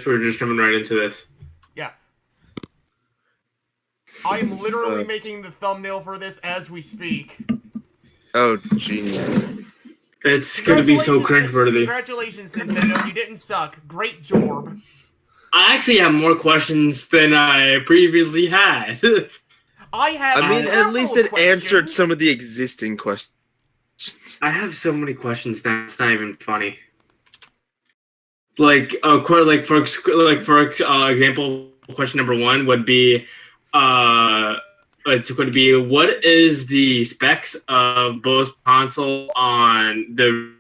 we're just jumping right into this. Yeah. I am literally making the thumbnail for this as we speak. Oh, genius. It's gonna be so cringeworthy. Congratulations, Nintendo. You didn't suck. Great job. I actually have more questions than I previously had. I mean, at least it answered some of the existing questions. I have so many questions that it's not even funny. Like, for example, question number 1 would be, it's going to be, what is the specs of both console on the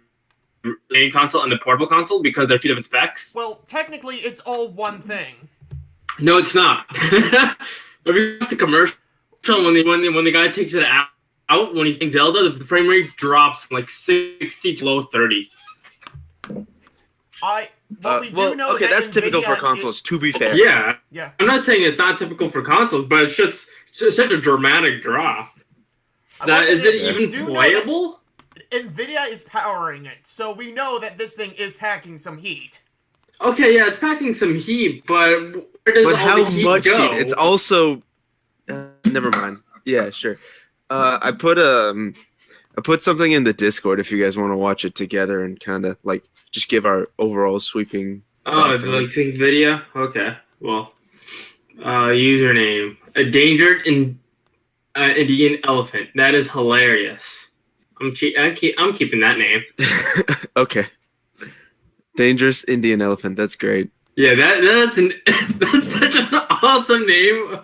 main console and the portable console, because they're 2 different specs? Well, technically, it's all one thing. No, it's not. If you watch the commercial, when the guy takes it out when he's playing Zelda, the frame rate drops from like 60 to low 30. Okay, that's typical for consoles, to be fair. Yeah. Yeah. I'm not saying it's not typical for consoles, but it's just such a dramatic drop. Is it even playable? NVIDIA is powering it, so we know that this thing is packing some heat. Okay, yeah, it's packing some heat, but where does all the heat go? Heat? It's also... never mind. Yeah, sure. I put something in the Discord if you guys want to watch it together and kind of like just give our overall sweeping. Oh, like sync video? Okay. Well, username endangered Indian elephant. That is hilarious. I'm keeping that name. Okay. Dangerous Indian elephant. That's great. Yeah, that's such an awesome name.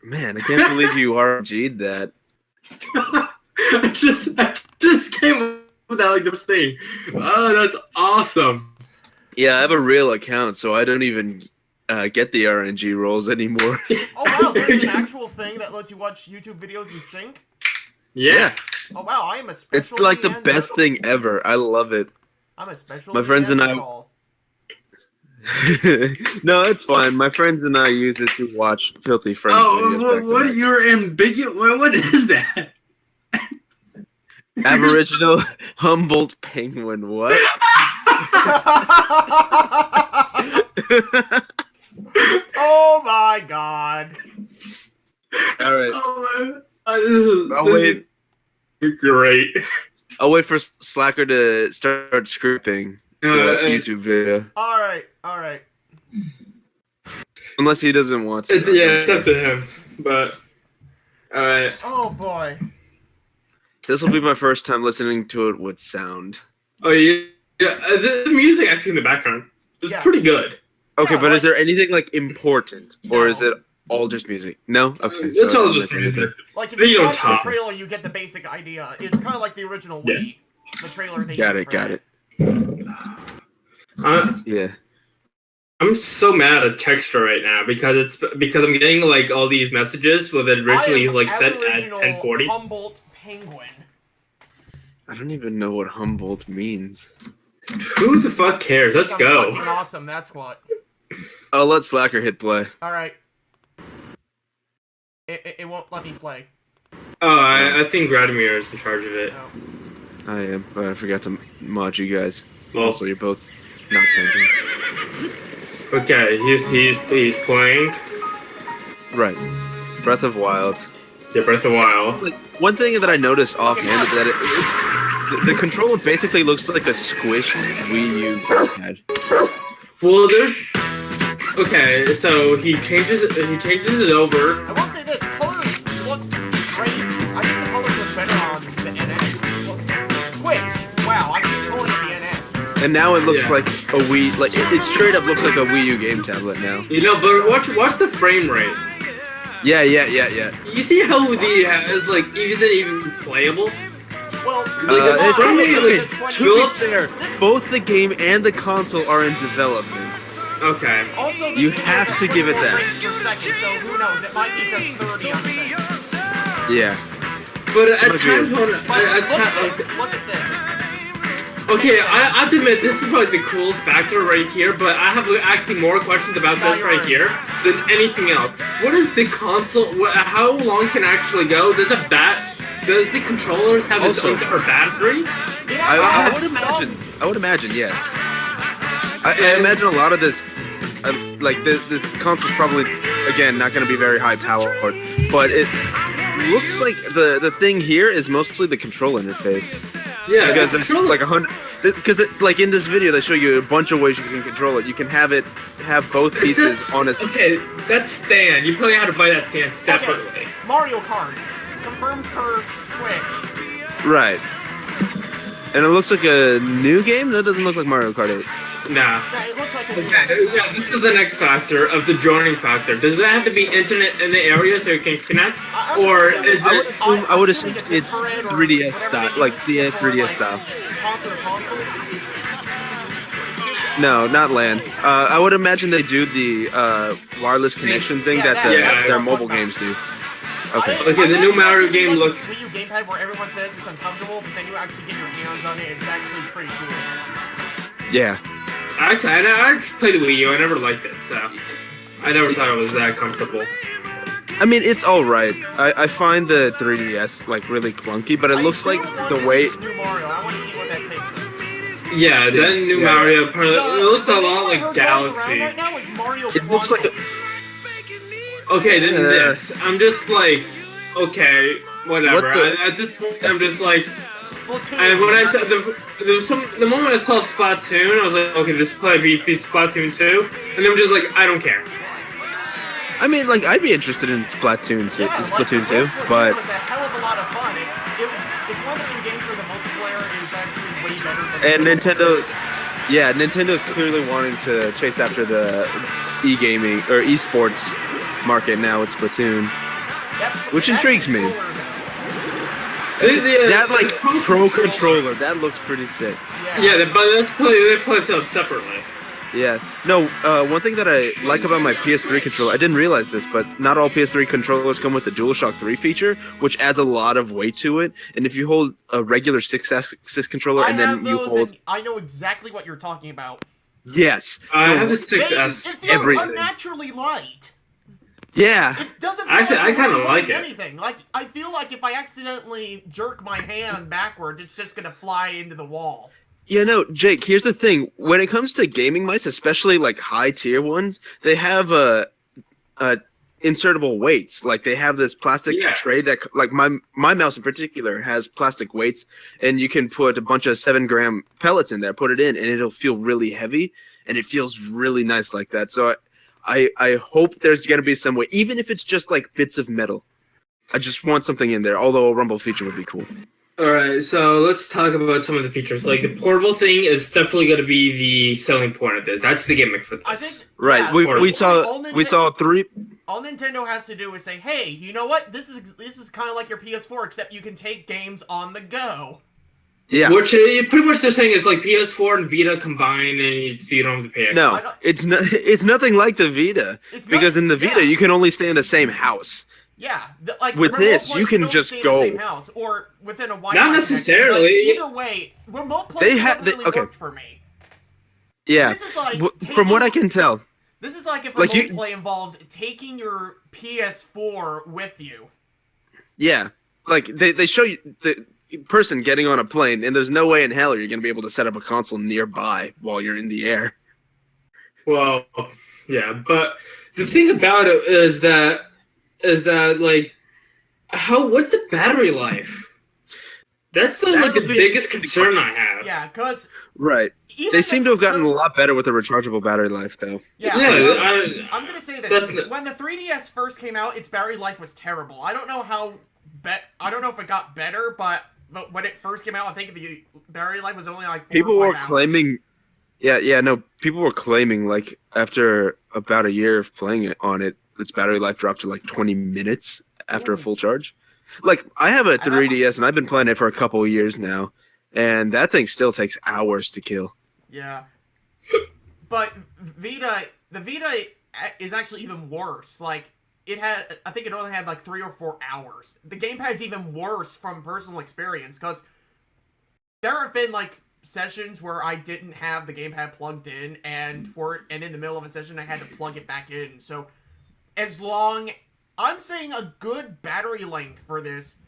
Man, I can't believe you RNG'd that. I just came up with that like this thing. Oh, that's awesome. Yeah, I have a real account, so I don't even get the RNG rolls anymore. Oh wow, there's an actual thing that lets you watch YouTube videos in sync? Yeah. Oh wow, I am a special It's like the best thing ever. I love it. I'm a special My friends and I... No, it's fine. My friends and I use it to watch Filthy Friends videos. What you're ambiguous? What is that? Aboriginal Humboldt penguin. What? Oh my god. All right. I'll wait. Great. I'll wait for Slacker to start scripting the YouTube video. All right. Unless he doesn't want to. It's up to him. But all right. Oh boy. This will be my first time listening to it with sound. Oh yeah. The music actually in the background is pretty good. Okay, but is there anything like important, or is it all just music? No. Okay. It's all just music. Like if you watch the trailer, you get the basic idea. It's kind of like the original Wii. The trailer they got it. Yeah. I'm so mad at Texture right now because I'm getting like all these messages with it originally like set at 1040. Humboldt penguin. I don't even know what Humboldt means. Who the fuck cares? Let's go. Fucking awesome. That's what. I'll let Slacker hit play. All right. It won't let me play. Oh, I think Radimir is in charge of it. No. I am, but I forgot to mod you guys. Well, also, you're both not syncing. Okay, he's playing. Right. Breath of Wild. Yeah, Breath of Wild. Like, one thing that I noticed offhand is that the controller basically looks like a squished Wii U gamepad. Well, there's... Okay, so he changes it over. I will say this, colors look great. I think the colors look better on the NX. Switch. Wow, I keep calling it the NX. And now it looks like a Wii, like it straight up looks like a Wii U game tablet now. You know, but watch the frame rate. Yeah. You see how the is like isn't even playable? Well, to be fair, both the game and the console are in development. Okay. Also, you have to give it that. Second, so who knows? It might be just 30 on the Yeah. But at times when look at this. Okay, I have to admit this is probably the coolest factor right here, but I have actually more questions about this right here than anything else. What is the console? How long can it actually go? Does the controllers have its own separate battery? I would imagine. Yes. I imagine a lot of this, like this console's probably again not going to be very high powered, but it looks like the thing here is mostly the control interface. Yeah, because there's like 100. Because like in this video, they show you a bunch of ways you can control it. You can have both pieces on a. Okay, that's stand. You probably have to buy that stand separately. Okay. Mario Kart, confirmed for Switch. Right. And it looks like a new game. That doesn't look like Mario Kart 8. Nah. Yeah, it looks like a Okay, yeah, this is the next factor of the joining factor. Does it have to be internet in the area so you can connect, or is it? I would assume it's 3DS style, like CS 3DS style. No, not LAN. I would imagine they do the wireless connection thing that their mobile games do. Okay. Okay, the new Mario game looks. Wii U gamepad where everyone says it's uncomfortable, but then you actually get your hands on it. It's actually pretty cool. Yeah. Actually, I played the Wii U. I never liked it, so I never thought it was that comfortable. I mean, it's all right. I find the 3DS like really clunky, but it looks like the way. New Mario. I want to see what that takes us. Yeah, that new Mario part. It looks a lot like Galaxy. Right now is Mario It looks like. Okay, then this. I'm just like, okay, whatever. At this point, I'm just like. And when I saw the moment I saw Splatoon, I was like, okay, this will probably be Splatoon 2, and I'm just like, I don't care. I mean, like, I'd be interested in Splatoon 2, Yeah, Splatoon 2, but it was a hell of a lot of fun. It's one of the few games where the multiplayer is actually way better than. And Nintendo's clearly wanting to chase after the e-gaming or esports market now with Splatoon, which intrigues me. That like pro controller, that looks pretty sick. Yeah, but they play sold separately. Yeah. No, one thing that I like about my PS3 controller, I didn't realize this, but not all PS3 controllers come with the DualShock 3 feature, which adds a lot of weight to it. And if you hold a regular 6-axis controller and then you hold... I know exactly what you're talking about. Yes. I have the 6S. It feels unnaturally light. Yeah. It doesn't I kind of like it. Anything. Like, I feel like if I accidentally jerk my hand backwards, it's just gonna fly into the wall. Yeah, no, Jake, here's the thing. When it comes to gaming mice, especially like high tier ones, they have insertable weights. Like they have this plastic tray that, like my mouse in particular, has plastic weights, and you can put a bunch of 7-gram pellets in there, put it in, and it'll feel really heavy, and it feels really nice like that. So I hope there's gonna be some way, even if it's just like bits of metal. I just want something in there. Although a rumble feature would be cool. All right, so let's talk about some of the features. Like the portable thing is definitely going to be the selling point of this. That's the gimmick for this. I think, right. Yeah, we saw 3. All Nintendo has to do is say, "Hey, you know what? This is kind of like your PS4, except you can take games on the go." Yeah. Which pretty much they're saying is like PS4 and Vita combined, and so you don't have to pay extra. No, it's nothing like the Vita, because in the Vita you can only stay in the same house. Yeah, like with this, you can just go. In the same house or within a Wi-Fi Not necessarily. Either way, remote play really worked for me. Yeah, this is like from what I can tell. This is like if remote play involved taking your PS4 with you. Yeah, like they show you the person getting on a plane, and there's no way in hell you're gonna be able to set up a console nearby while you're in the air. Well, yeah, but the thing about it is that like what's the battery life? That's like the biggest concern I have. Yeah, because they seem to have gotten a lot better with the rechargeable battery life, though. Yeah, I'm gonna say this: when the 3DS first came out, its battery life was terrible. I don't know I don't know if it got better, but when it first came out, I think the battery life was only like 4 people or 5 were hours. claiming. People were claiming like after about a year of playing it on it, its battery life dropped to like 20 minutes after a full charge. Like, I have a 3DS, and I've been playing it for a couple of years now, and that thing still takes hours to kill. Yeah. But the Vita is actually even worse. Like, I think it only had like 3 or 4 hours. The gamepad's even worse from personal experience, because there have been like sessions where I didn't have the gamepad plugged in, and in the middle of a session I had to plug it back in. So I'm saying a good battery length for this,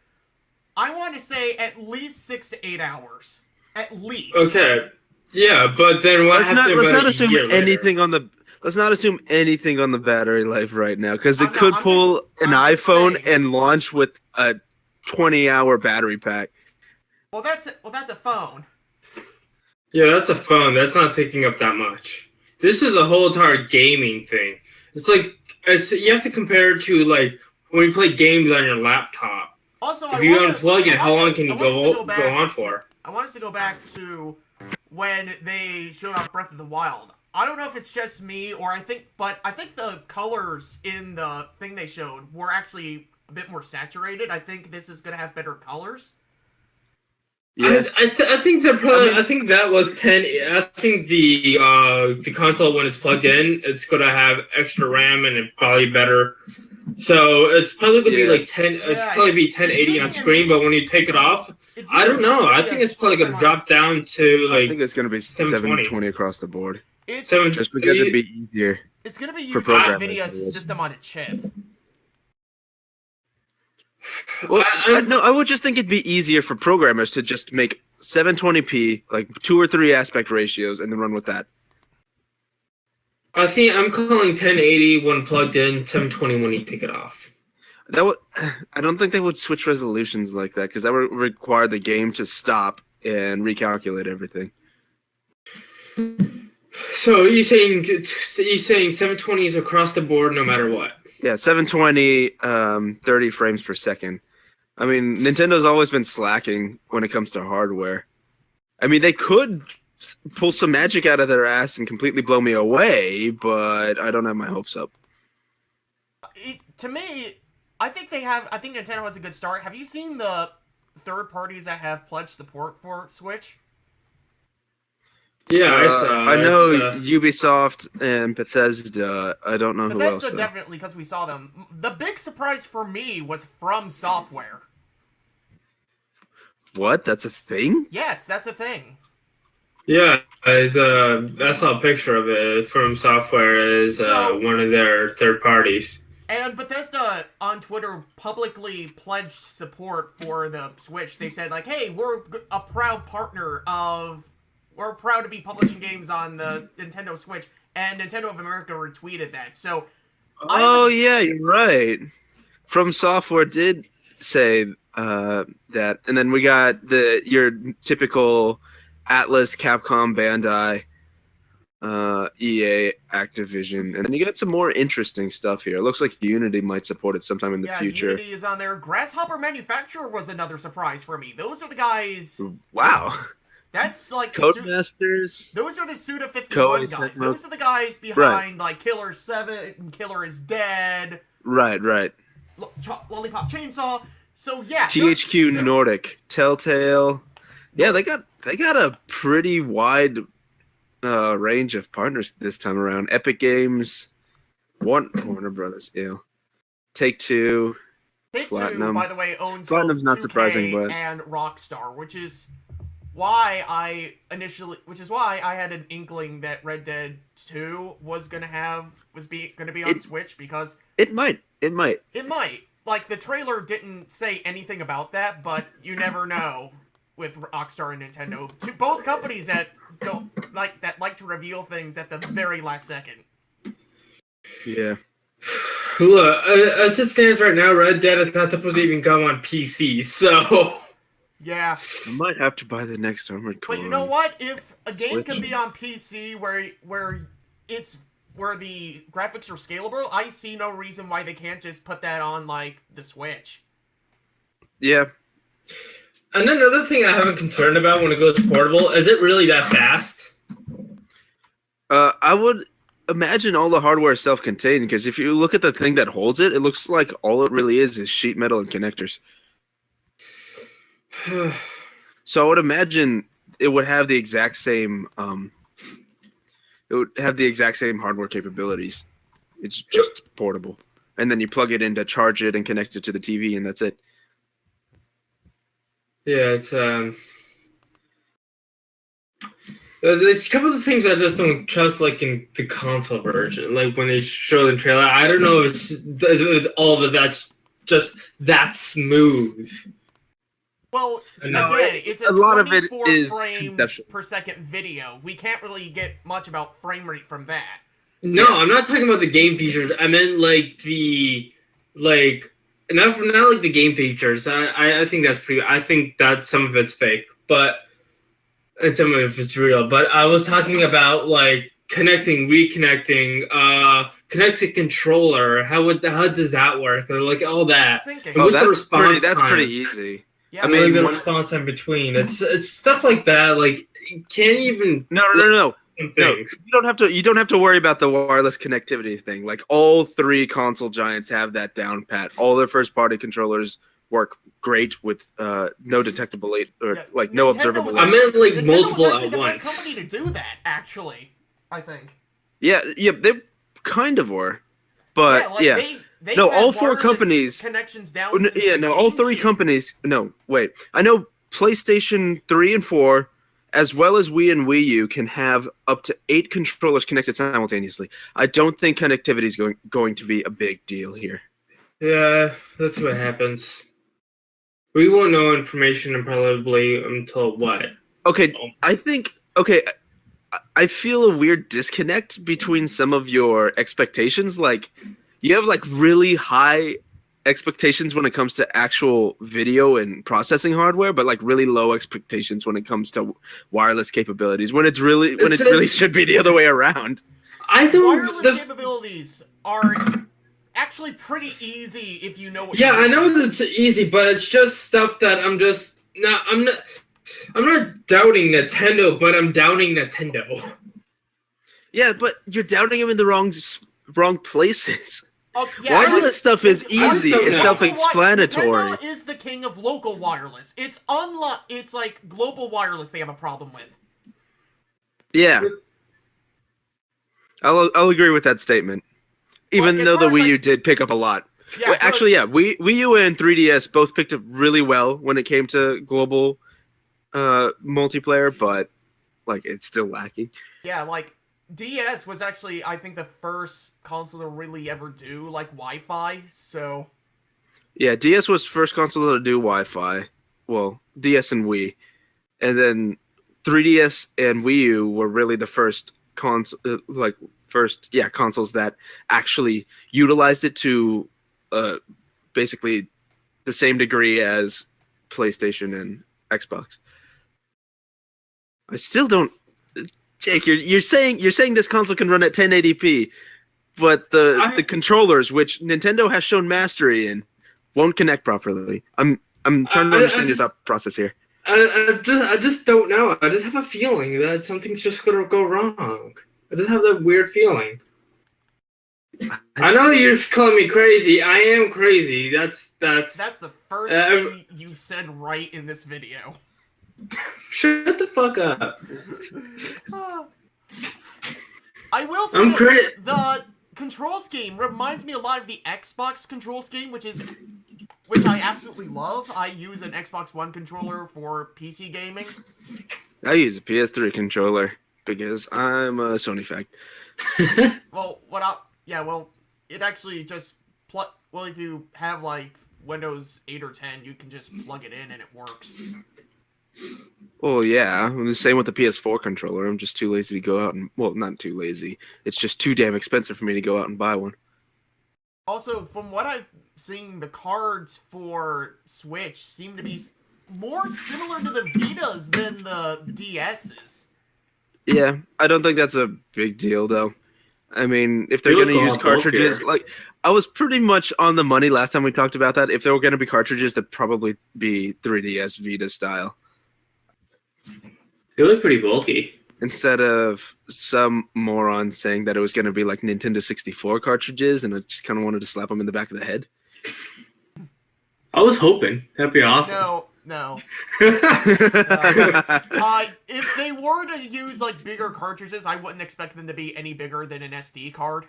I want to say at least 6 to 8 hours. At least. Okay. Yeah, but then what happens? Let's not assume anything on the. Let's not assume anything on the battery life right now, because it could pull an iPhone and launch with a 20-hour battery pack. Well, that's a phone. Yeah, that's a phone. That's not taking up that much. This is a whole entire gaming thing. It's like you have to compare it to like when you play games on your laptop. Also, if you unplug it, how long can you go on for? I want us to go back to when they showed off Breath of the Wild. I don't know if it's just me or I think the colors in the thing they showed were actually a bit more saturated. I think this is gonna have better colors. Yeah, I think they're probably. I think that was 10. I think the console when it's plugged in, it's gonna have extra RAM and it's probably better. So it's probably gonna be like 10. It's probably be 1080 on screen, but when you take it off, I don't know. I think it's probably gonna drop down to like. I think it's gonna be 720 across the board. Just because it'd be easier. It's gonna be using NVIDIA's system on a chip. Well, I would just think it'd be easier for programmers to just make 720p, like 2 or 3 aspect ratios, and then run with that. I think I'm calling 1080 when plugged in, 720 when you take it off. I don't think they would switch resolutions like that, because that would require the game to stop and recalculate everything. So you're saying 720 is across the board no matter what? Yeah, 720, 30 frames per second. I mean, Nintendo's always been slacking when it comes to hardware. I mean, they could pull some magic out of their ass and completely blow me away, but I don't have my hopes up. To me, I think Nintendo has a good start. Have you seen the third parties that have pledged support for Switch? Yeah, I know Ubisoft and Bethesda. I don't know who else. Bethesda definitely, because we saw them. The big surprise for me was From Software. What? That's a thing? Yes, that's a thing. Yeah, I saw a picture of it. From Software is one of their third parties. And Bethesda on Twitter publicly pledged support for the Switch. They said, like, hey, we're a proud partner of... We're proud to be publishing games on the Nintendo Switch, and Nintendo of America retweeted that. So, yeah, you're right. From Software did say that, and then we got your typical Atlas, Capcom, Bandai, EA, Activision, and then you got some more interesting stuff here. It looks like Unity might support it sometime in the future. Unity is on there. Grasshopper Manufacturer was another surprise for me. Those are the guys. Wow. That's like Codemasters. Those are the Suda 51 guys. Those are the guys behind like Killer 7 and Killer is Dead. Right. Lollipop Chainsaw. So yeah. THQ Nordic, Telltale. Yeah, they got a pretty wide range of partners this time around. Epic Games, Warner Brothers, Take-Two. Take-Two, by the way, owns Platinum's not 2K surprising, but and Rockstar, which is why I had an inkling that Red Dead 2 was gonna be on Switch, because it might. Like, the trailer didn't say anything about that, but you never know with Rockstar and Nintendo. Both companies that like to reveal things at the very last second. Yeah. Look, as it stands right now, Red Dead is not supposed to even come on PC, so... Yeah. I might have to buy the next Armored Core. But you know what? If a game can be on PC where the graphics are scalable, I see no reason why they can't just put that on, like, the Switch. Yeah. And another thing I have a concern about when it goes portable, is it really that fast? I would imagine all the hardware is self-contained, because if you look at the thing that holds it, it looks like all it really is sheet metal and connectors. So I would imagine it would have the exact same hardware capabilities. It's just portable. And then you plug it in to charge it and connect it to the TV, and that's it. Yeah, it's there's a couple of things I just don't trust, like in the console version. Like when they show the trailer, I don't know if it's all of that's just that smooth. Well, No, again, it's a lot of it 24 is frames conceptual. per second video. We can't really get much about frame rate from that. No, I'm not talking about the game features. I meant like not like the game features. I think that's pretty. I think that some of it's fake, and some of it's real. But I was talking about like connecting, reconnecting, connected controller. How does that work? Or like all that. Syncing. And what's the that's response that's time? pretty easy. Yeah, I I mean, mean, the once- response time between it's stuff like that. Like you can't even No. things. You don't have to worry about the wireless connectivity thing. Like all three console giants have that down pat. All their first party controllers work great with no detectable late or Yeah, like no Nintendo observable. was I meant like Nintendo multiple was actually at the once. first company to do that, actually. I think. Yeah, they kind of were, but yeah. They No, had all four wireless companies- connections down. Oh, no, since yeah, the no, all three GameCube. companies. No, wait. I know PlayStation 3 and 4, as well as Wii and Wii U, can have up to 8 controllers connected simultaneously. I don't think connectivity is going to be a big deal here. Yeah, that's what happens. We won't know information probably until what? Okay, Oh. I think. Okay, I feel a weird disconnect between some of your expectations. Like, you have like really high expectations when it comes to actual video and processing hardware, but like really low expectations when it comes to wireless capabilities. When it really should be the other way around. I don't. Wireless capabilities are actually pretty easy if you know what. Yeah, you're I know doing. that it's easy, but it's just stuff that I'm just not. I'm not doubting Nintendo, but I'm doubting Nintendo. Yeah, but you're doubting them in the wrong places. Oh, yeah, Wireless stuff is easy. don't It's know. self-explanatory. Nintendo is the king of local wireless. It's like global wireless they have a problem with. Yeah, I'll agree with that statement. Even Well, though as the far as, Wii U like- did pick up a lot. Yeah, Wait, actually, yeah, Wii U and 3DS both picked up really well when it came to global multiplayer, but like it's still lacking. Yeah, like DS was actually, I think, the first console to really ever do like Wi-Fi. So Yeah, DS was first console to do Wi-Fi. Well, DS and Wii, and then 3DS and Wii U were really the first consoles that actually utilized it to basically the same degree as PlayStation and Xbox. I still don't. Jake, you're saying this console can run at 1080p, but the controllers, which Nintendo has shown mastery in, won't connect properly. I'm trying to understand your thought process here. I just don't know. I just have a feeling that something's just gonna go wrong. I just have that weird feeling. I know you're calling me crazy. I am crazy. That's that's the first thing you've said right in this video. Shut the fuck up. I will say the control scheme reminds me a lot of the Xbox control scheme, which I absolutely love. I use an Xbox One controller for PC gaming. I use a PS3 controller because I'm a Sony fag. Well, it actually just if you have like Windows 8 or 10, you can just plug it in and it works. Oh yeah, I'm the same with the PS4 controller. I'm just too lazy to go out and not too lazy. It's just too damn expensive for me to go out and buy one. Also, from what I've seen, the cards for Switch seem to be more similar to the Vitas than the DS's. Yeah, I don't think that's a big deal though. I mean, if they're going to use cartridges, like I was pretty much on the money last time we talked about that. If there were going to be cartridges, that'd probably be 3DS Vita style. They look pretty bulky. Instead of some moron saying that it was going to be like Nintendo 64 cartridges, and I just kind of wanted to slap them in the back of the head. I was hoping. That'd be awesome. No. If they were to use like bigger cartridges, I wouldn't expect them to be any bigger than an SD card.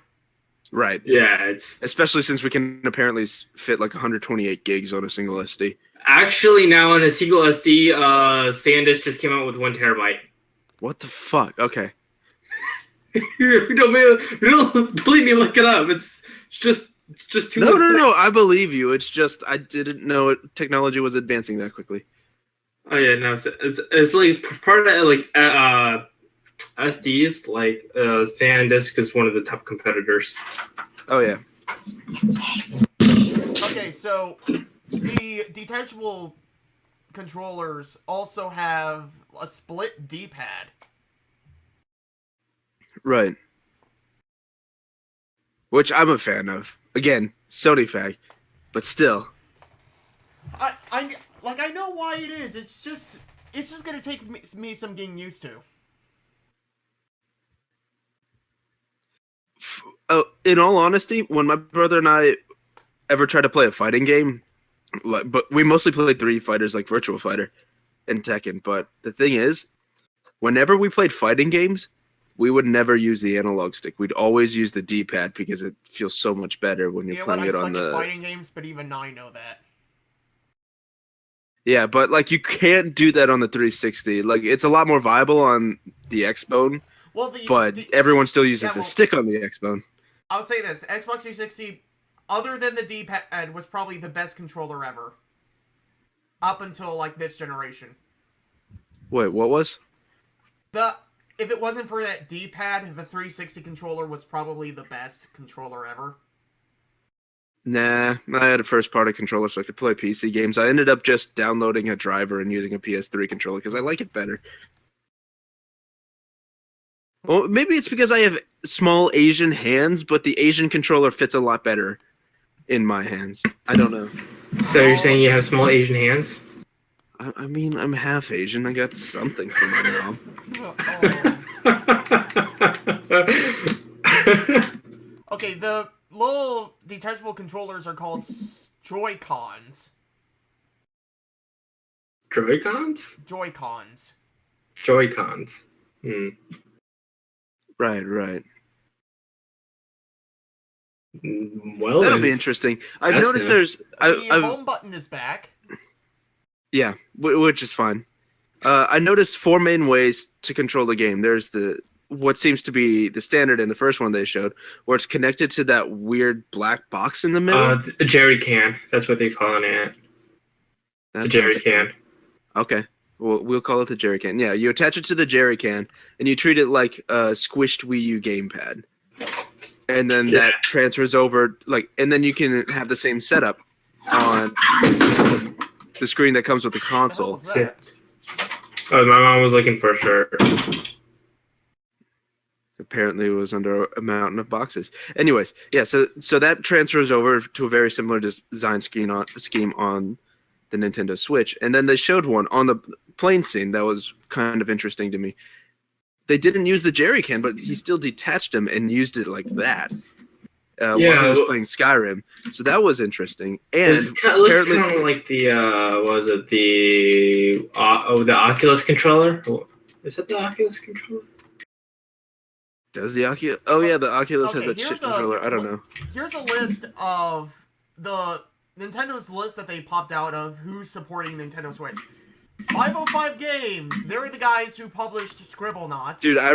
Right. Yeah, it's especially since we can apparently fit like 128 gigs on a single SD. Actually, now on a single SD, SanDisk just came out with 1 terabyte. What the fuck? Okay. don't believe me. Look it up. It's just too. No. I believe you. It's just I didn't know technology was advancing that quickly. Oh yeah, no, it's like part of like SDs, like SanDisk is one of the top competitors. Oh yeah. Okay, so the detachable controllers also have a split D-pad. Right. Which I'm a fan of. Again, Sony fag, but still. I know why it is. It's just gonna take me some getting used to. Oh, in all honesty, when my brother and I ever tried to play a fighting game, but we mostly played 3D fighters like Virtua Fighter and Tekken. But the thing is, whenever we played fighting games, we would never use the analog stick. We'd always use the D-pad because it feels so much better when you're playing it on the. I suck at fighting games, but even I know that. Yeah, but like you can't do that on the 360. Like it's a lot more viable on the Xbone. Well, but everyone still uses the stick on the Xbone. I'll say this: Xbox 360, other than the D-pad, was probably the best controller ever. Up until like this generation. Wait, what was? If it wasn't for that D-pad, the 360 controller was probably the best controller ever. Nah, I had a first-party controller so I could play PC games. I ended up just downloading a driver and using a PS3 controller because I like it better. Well, maybe it's because I have small Asian hands, but the Asian controller fits a lot better in my hands. I don't know. So you're saying you have small Asian hands? I mean, I'm half Asian. I got something from my mom. Okay, the little detachable controllers are called Joy-Cons. Joy-Cons? Joy-Cons. Joy-Cons. Hmm. Right. Well, that'll be interesting. I've noticed there's the home button is back. Yeah, which is fine. I noticed 4 main ways to control the game. There's what seems to be the standard in the first one they showed, where it's connected to that weird black box in the middle. A jerry can. That's what they're calling it. The jerry can. Okay. We'll call it the jerry can. Yeah, you attach it to the jerry can, and you treat it like a squished Wii U gamepad. And then that transfers over, and then you can have the same setup on the screen that comes with the console. Yeah. Oh, my mom was looking for a shirt. Apparently it was under a mountain of boxes. Anyways, yeah, so that transfers over to a very similar design scheme on the Nintendo Switch. And then they showed one on the plane scene that was kind of interesting to me. They didn't use the jerry can, but he still detached him and used it like that while he was playing Skyrim. So that was interesting. And it looks kind of like the the Oculus controller. Is that the Oculus controller? Does the Oculus? Oh yeah, the Oculus has that shit controller. I don't know. Here's a list of the Nintendo's list that they popped out of who's supporting Nintendo Switch. 505 Games. They're the guys who published Scribblenauts. Dude, I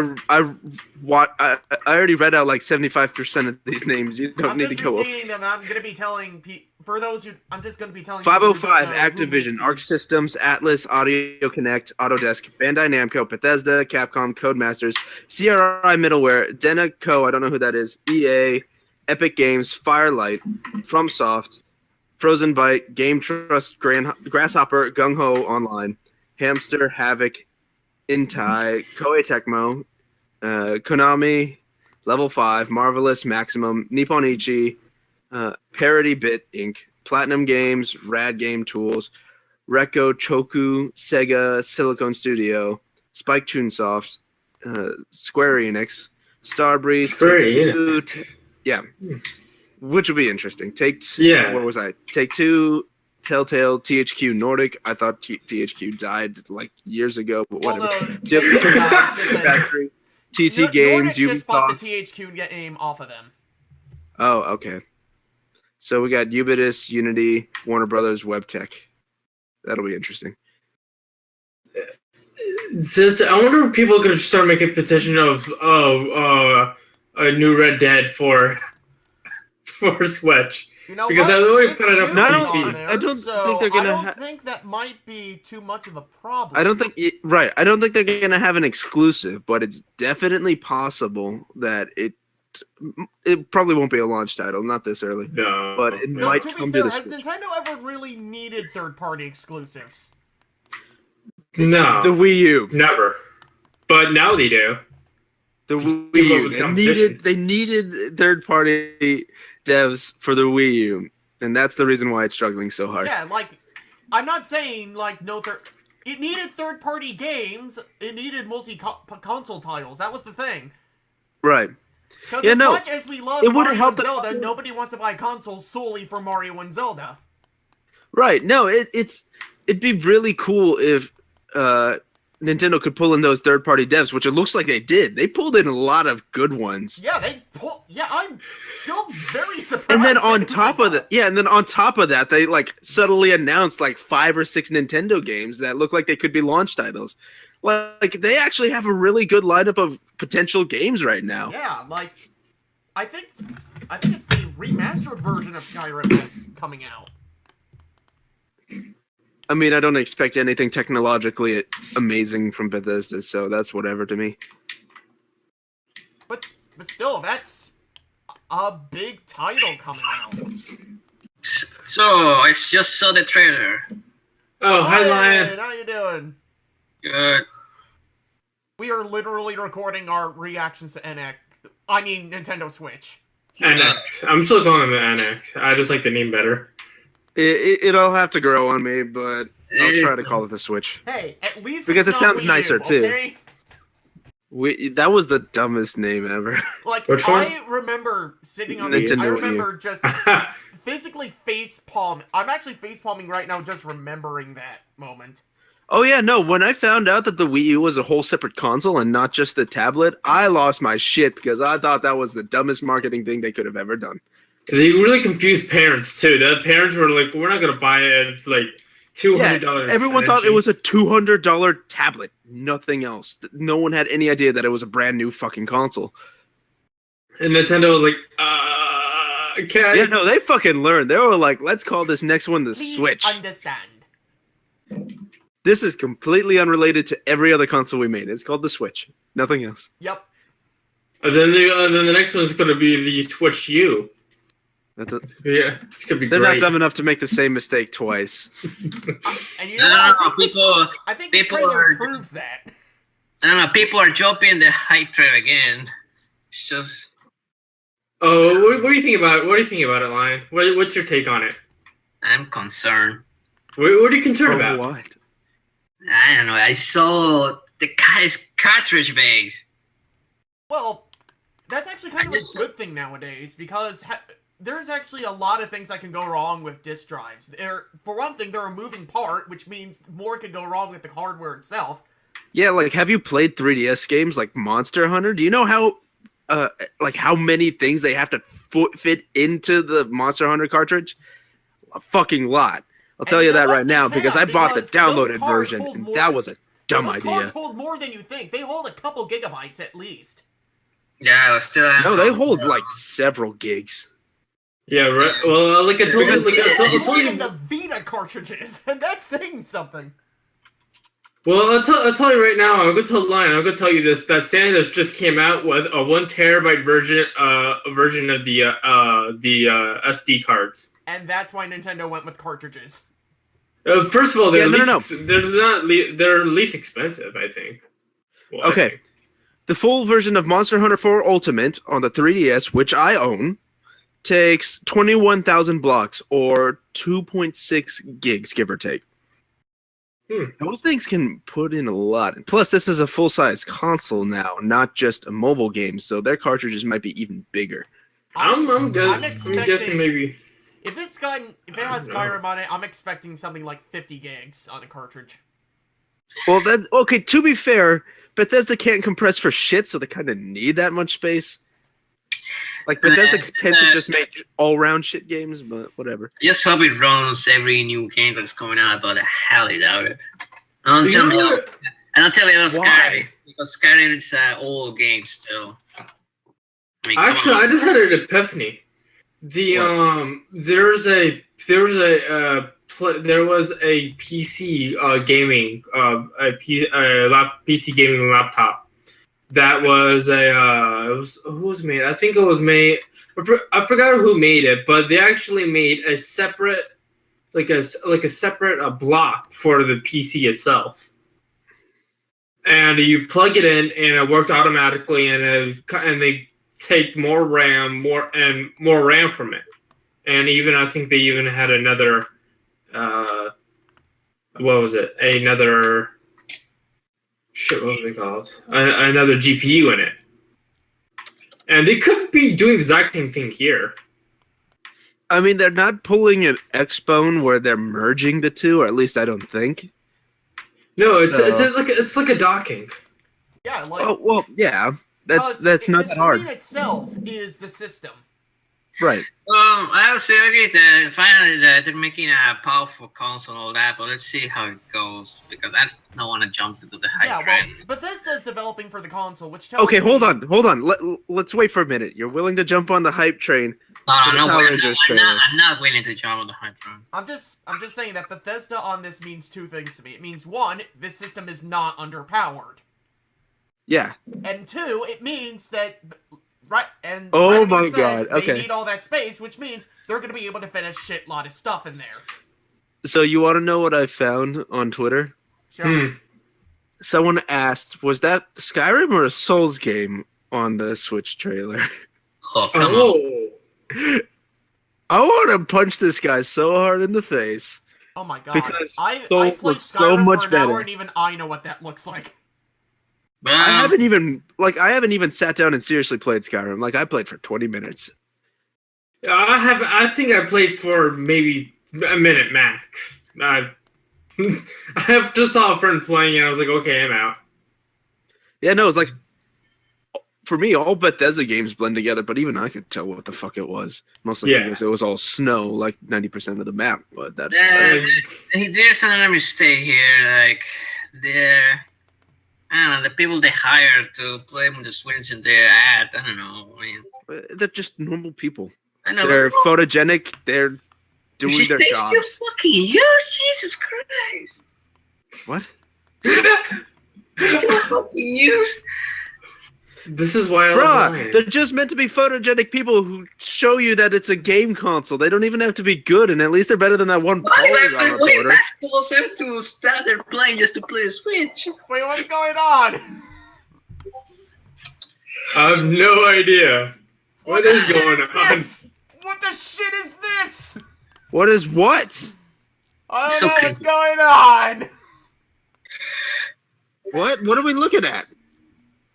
already read out like 75% of these names. You don't need to go. I'm just reading them. I'm gonna be telling for those who I'm just gonna be telling. 505 Activision, Arc Systems, Atlas, Audio Connect, Autodesk, Bandai Namco, Bethesda, Capcom, Codemasters, CRI Middleware, Dena Co. I don't know who that is. EA, Epic Games, Firelight, FromSoft, Frozen Byte, Game Trust, Grasshopper, Gung Ho Online, Hamster, Havoc, Intai, Koei Tecmo, Konami, Level 5, Marvelous, Maximum, Nippon Ichi, Parody Bit Inc., Platinum Games, Rad Game Tools, Recco, Choku, Sega, Silicon Studio, Spike Chunsoft, Square Enix, Starbreeze, yeah. Which will be interesting. What was I? Take-Two, Telltale, THQ Nordic. I thought THQ died like years ago, but whatever. Factory, TT Games, Nordic just bought the THQ name off of them. Oh, okay. So we got Ubisoft, Unity, Warner Brothers, WebTech. That'll be interesting. I wonder if people could start making a petition of a new Red Dead for Switch. You know Because what? I already Take put it up two on on PC. there, I don't so think they're gonna I don't think that might be too much of a problem. I don't think right. I don't think they're gonna have an exclusive, but it's definitely possible that it probably won't be a launch title, not this early. No, But it No, might to be come fair, to the has Switch. Nintendo ever really needed third-party exclusives? no, The Wii U. never. But now they do. The Keep Wii up U. with They competition. needed third party devs for the Wii U, and that's the reason why it's struggling so hard. Yeah, like, I'm not saying, like, no third... It needed third-party games, it needed multi-console titles, that was the thing. Right. Because Yeah, as no, much as we love it wouldn't Mario help and that- Zelda, nobody wants to buy consoles solely for Mario and Zelda. Right. No, it'd be really cool if Nintendo could pull in those third party devs, which it looks like they did. They pulled in a lot of good ones. Yeah, I'm still very surprised. And then on that top they of that, yeah, and then on top of that, they like subtly announced like 5 or 6 Nintendo games that look like they could be launch titles. Like they actually have a really good lineup of potential games right now. Yeah, like I think it's the remastered version of Skyrim that's coming out. I mean, I don't expect anything technologically amazing from Bethesda, so that's whatever to me. But still, that's a big title coming out. So, I just saw the trailer. Oh, hi, Lion. Hey, how you doing? Good. We are literally recording our reactions to Nintendo Switch. NX. I'm still calling it NX. I just like the name better. It'll have to grow on me, but I'll try to call it the Switch. Hey, at least Because it's it not sounds Wii nicer, U, too. okay? That was the dumbest name ever. Like, Which one? I remember sitting on Nintendo I Wii U. remember just physically facepalming. I'm actually facepalming right now just remembering that moment. Oh yeah, no, when I found out that the Wii U was a whole separate console and not just the tablet, I lost my shit because I thought that was the dumbest marketing thing they could have ever done. They really confused parents too. The parents were like, "We're not gonna buy it for like $200." Everyone thought it was a $200 tablet, nothing else. No one had any idea that it was a brand new fucking console. And Nintendo was like, "Okay." Yeah, no, they fucking learned. They were like, let's call this next one the Please Switch. understand. This is completely unrelated to every other console we made. It's called the Switch. Nothing else. Yep. And then the next one's gonna be the Switch U. That's it. Yeah, it's gonna be They're great. not dumb enough to make the same mistake twice. And you know what? I think this people trailer are- proves that. I don't know, people are jumping the hype train again. It's just... Oh, what do you think about it? What do you think about it, Lion? What's your take on it? I'm concerned. What are you concerned about? What? I don't know, I saw the guy's cartridge base. Well, that's actually kind of a just- good thing nowadays because there's actually a lot of things that can go wrong with disk drives. For one thing, they're a moving part, which means more could go wrong with the hardware itself. Yeah, like, have you played 3DS games like Monster Hunter? Do you know how many things they have to fit into the Monster Hunter cartridge? A fucking lot. I'll tell you you know that what? right now They because can, I bought the because those downloaded cards version, hold and more- that was a dumb Those idea. cards hold more than you think. They hold a couple gigabytes at least. Yeah, still... No, they hold like several gigs. Yeah, right. Well, like I told you, Because- I'll More tell than you. the Vita cartridges, and that's saying something. Well, I'll tell you right now. I'm gonna tell Lion. I'm gonna tell you this: that Sandisk just came out with a 1 terabyte version of the SD cards. And that's why Nintendo went with cartridges. First of all, they're Yeah, no, they're least expensive, I think. Well, I Okay. think. The full version of Monster Hunter 4 Ultimate on the 3DS, which I own, takes 21,000 blocks or 2.6 gigs, give or take. Those things can put in a lot. Plus, this is a full-size console now, not just a mobile game, so their cartridges might be even bigger. I'm good. I'm I'm guessing expecting maybe. if it has Skyrim on it, I'm expecting something like 50 gigs on a cartridge. Well, okay, to be fair, Bethesda can't compress for shit, so they kind of need that much space. Like, Bethesda tends to just make all-round shit games, but whatever. I just hope it runs every new game that's coming out, but I highly doubt it. And don't tell me about Why? Skyrim, because Skyrim is an old game still. I mean, come Actually, on. I just had an epiphany. there was a PC gaming PC gaming laptop that was who was made? I think it was made. I forgot who made it, but they actually made a separate separate block for the PC itself. And you plug it in, and it worked automatically, and they take more RAM from it. And even I think they even had another, what was it? Another, shit, what was it called? Another GPU in it. And they could be doing the exact same thing here. I mean, they're not pulling an Xbone where they're merging the two, or at least I don't think. No, it's like a docking. Yeah, like. Oh well, yeah. That's not that hard. The screen itself is the system. Right. I also agree that finally that they're making a powerful console and all that, but let's see how it goes because I just don't want to jump into the hype train. Well, Bethesda's developing for the console, which tells Okay, me... hold on. Let's wait for a minute. You're willing to jump on the hype train? I'm not willing to jump on the hype train. I'm just saying that Bethesda on this means two things to me. It means one, this system is not underpowered. Yeah. And two, it means that oh my god, okay. They need all that space, which means they're going to be able to fit a shit lot of stuff in there. So you want to know what I found on Twitter? Sure. Someone asked, was that Skyrim or a Souls game on the Switch trailer? Oh, come on. I want to punch this guy so hard in the face. Oh my god. Because I Souls played looks Skyrim so much for an better. hour and even I know what that looks like. I haven't even sat down and seriously played Skyrim. Like, I played for 20 minutes. I think I played for maybe a minute max. I have just saw a friend playing and I was like, okay, I'm out. Yeah, no, it's like, for me, all Bethesda games blend together, but even I could tell what the fuck it was. Mostly because it was all snow, like 90% of the map, but that's... There's another mistake here, like, I don't know, the people they hire to play on the Switch and their ad, I don't know. I mean, they're just normal people. I know. They're photogenic, they're doing their jobs. Still fucking use, Jesus Christ. What? Still fucking use. This is why they're just meant to be photogenic people who show you that it's a game console. They don't even have to be good, and at least they're better than that one Polygon reporter. Basketballs have to start their playing just to play a Switch. Wait, what's going on? I have no idea. What is going on? What the shit is this? What is what? I don't know what's going on. What are we looking at?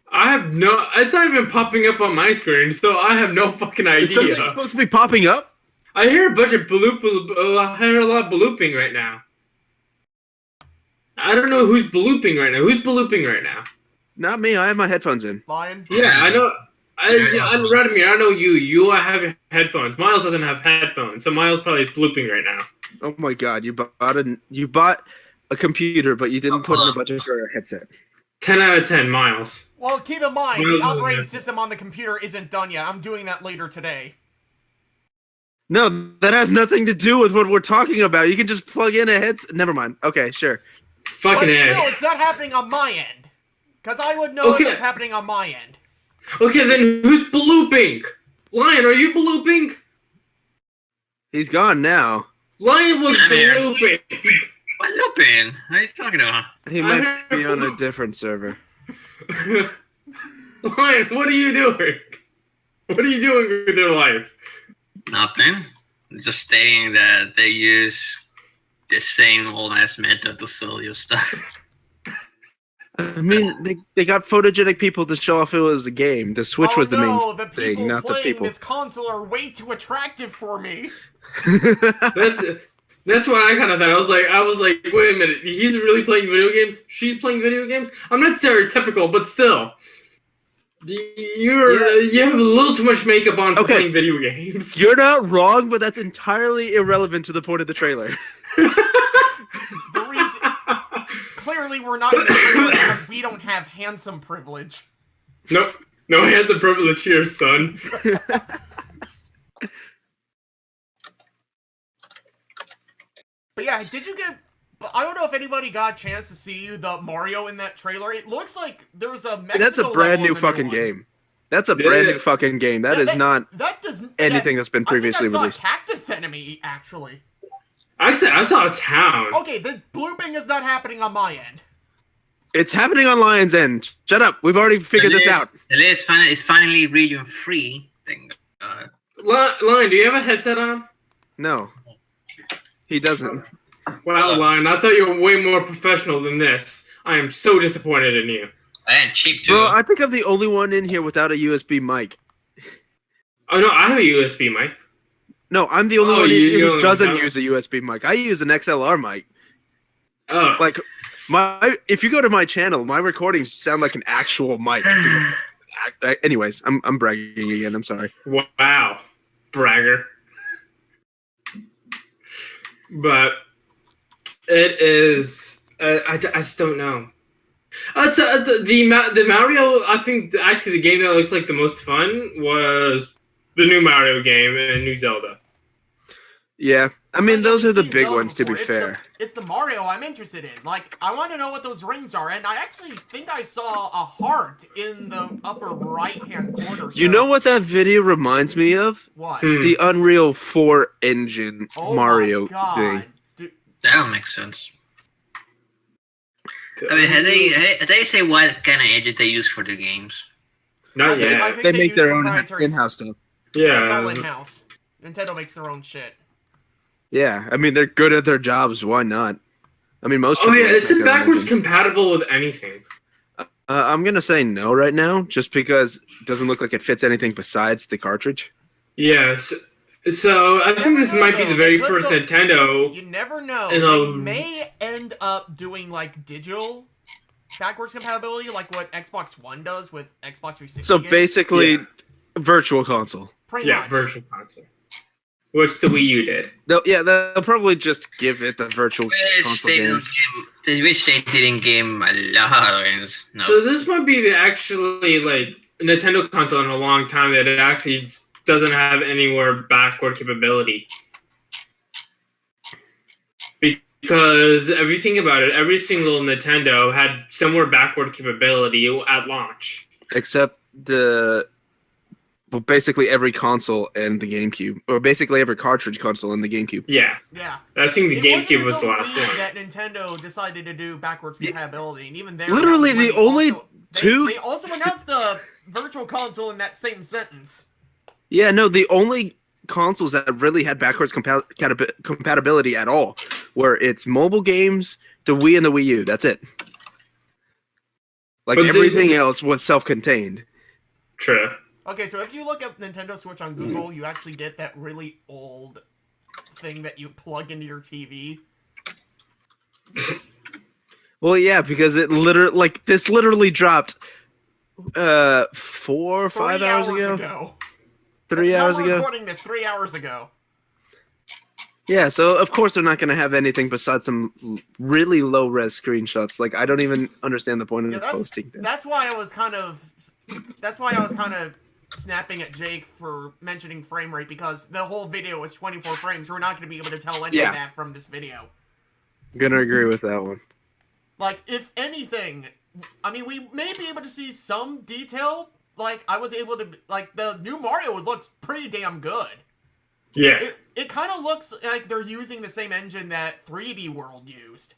I have no... It's not even popping up on my screen, so I have no fucking idea. Is something supposed to be popping up? I hear a bunch of I hear a lot of blooping right now. I don't know who's blooping right now. Who's blooping right now? Not me. I have my headphones in. Lion? Yeah, I know. I'm Radomir. I know you. You have headphones. Miles doesn't have headphones, so Miles probably is blooping right now. Oh my god! You bought a computer, but you didn't put in a budget for a headset. 10 out of 10, Miles. Well, keep in mind, the operating system on the computer isn't done yet. I'm doing that later today. No, that has nothing to do with what we're talking about. You can just plug in a headset. Never mind. Okay, sure. Fucking but still, it's not happening on my end. Because I would know if it's happening on my end. Okay, then who's blooping? Lion, are you blooping? He's gone now. Lion was blooping. What looping? What are you talking about? He might be on a different server. Lion, what are you doing? What are you doing with your life? Nothing. Just stating that they use the same old ass method to sell your stuff. I mean, they got photogenic people to show off it was a game. The Switch was the main thing, not the people. This console are way too attractive for me. That's what I kind of thought. I was like, wait a minute. He's really playing video games? She's playing video games? I'm not stereotypical, but still. You have a little too much makeup on for playing video games. You're not wrong, but that's entirely irrelevant to the point of the trailer. The reason... Clearly we're not in the trailer because we don't have handsome privilege. Nope. No handsome privilege here, son. yeah, did you get... I don't know if anybody got a chance to see the Mario in that trailer. It looks like there was a Mexico That's a brand new level in the fucking one. game. That's a brand new fucking game. That is not That doesn't anything that's been previously I think I released. saw a cactus enemy, actually. Actually, I saw a town. Okay, the blooping is not happening on my end. It's happening on Lion's End. Shut up. We've already figured this out. The list is finally region free. Thank God. Lion, do you have a headset on? No. He doesn't. Wow, Lion, I thought you were way more professional than this. I am so disappointed in you. And cheap too. Bro, I think I'm the only one in here without a USB mic. Oh no, I have a USB mic. No, I'm the only one in you here who don't doesn't have- use a USB mic. I use an XLR mic. Oh, Like, if you go to my channel, my recordings sound like an actual mic. Anyways, I'm bragging again. I'm sorry. wow, bragger. But it is. I just don't know. The Mario. I think actually the game that looked like the most fun was the new Mario game and new Zelda. Yeah, I mean, those are the Seen big Zelda ones, to be before. fair. It's the Mario I'm interested in. Like, I want to know what those rings are, and I actually think I saw a heart in the upper right-hand corner. You so- know what that video reminds me of? What? The Unreal 4 engine Oh Mario my God. thing. Dude, That'll make sense. I mean, had they say what kind of engine they use for the games? Not I yet. think They make use their own proprietary in-house stuff. It's all Yeah. in-house. Nintendo makes their own shit. Yeah, I mean, they're good at their jobs. Why not? I mean, most. Oh yeah, AAAs is it make their own backwards engines. compatible with anything? I'm gonna say no right now, just because it doesn't look like it fits anything besides the cartridge. Yes. So I think this might be the very first Nintendo. You never know. And, They may end up doing, like, digital backwards compatibility, like what Xbox One does with Xbox 360 So games. basically, Yeah. virtual console. Pretty Yeah, much. virtual console. Which the Wii U did. They'll probably just give it the virtual console games. They wish they didn't give a lot of games. No. So this might be the actually like Nintendo console in a long time that it actually doesn't have anywhere backward capability. Because everything about it, every single Nintendo had somewhere backward capability at launch. Except basically every console and the GameCube, or basically every cartridge console and the GameCube. Yeah, Yeah. I think the It GameCube wasn't was the until last Wii one. that Nintendo decided to do backwards Yeah. compatibility, and even there, Literally that was the when only two- They also announced the virtual console in that same sentence. Yeah, no, the only consoles that really had backwards compatibility at all were its mobile games, the Wii and the Wii U. That's it. Like, But everything else was self-contained. True. Okay, so if you look up Nintendo Switch on Google, you actually get that really old thing that you plug into your TV. Well, yeah, because it this literally dropped 4 or 5 hours ago. 3 hours We're ago. recording this 3 hours ago. Yeah, so of course they're not going to have anything besides some really low-res screenshots. Like, I don't even understand the point Yeah, of posting that. that's why I was kind of snapping at Jake for mentioning frame rate, because the whole video was 24 frames. We're not going to be able to tell any Yeah. of that from this video. I'm going to agree with that one. Like, if anything, I mean, we may be able to see some detail. Like, I was able to, like, the new Mario looks pretty damn good. Yeah. It kind of looks like they're using the same engine that 3D World used.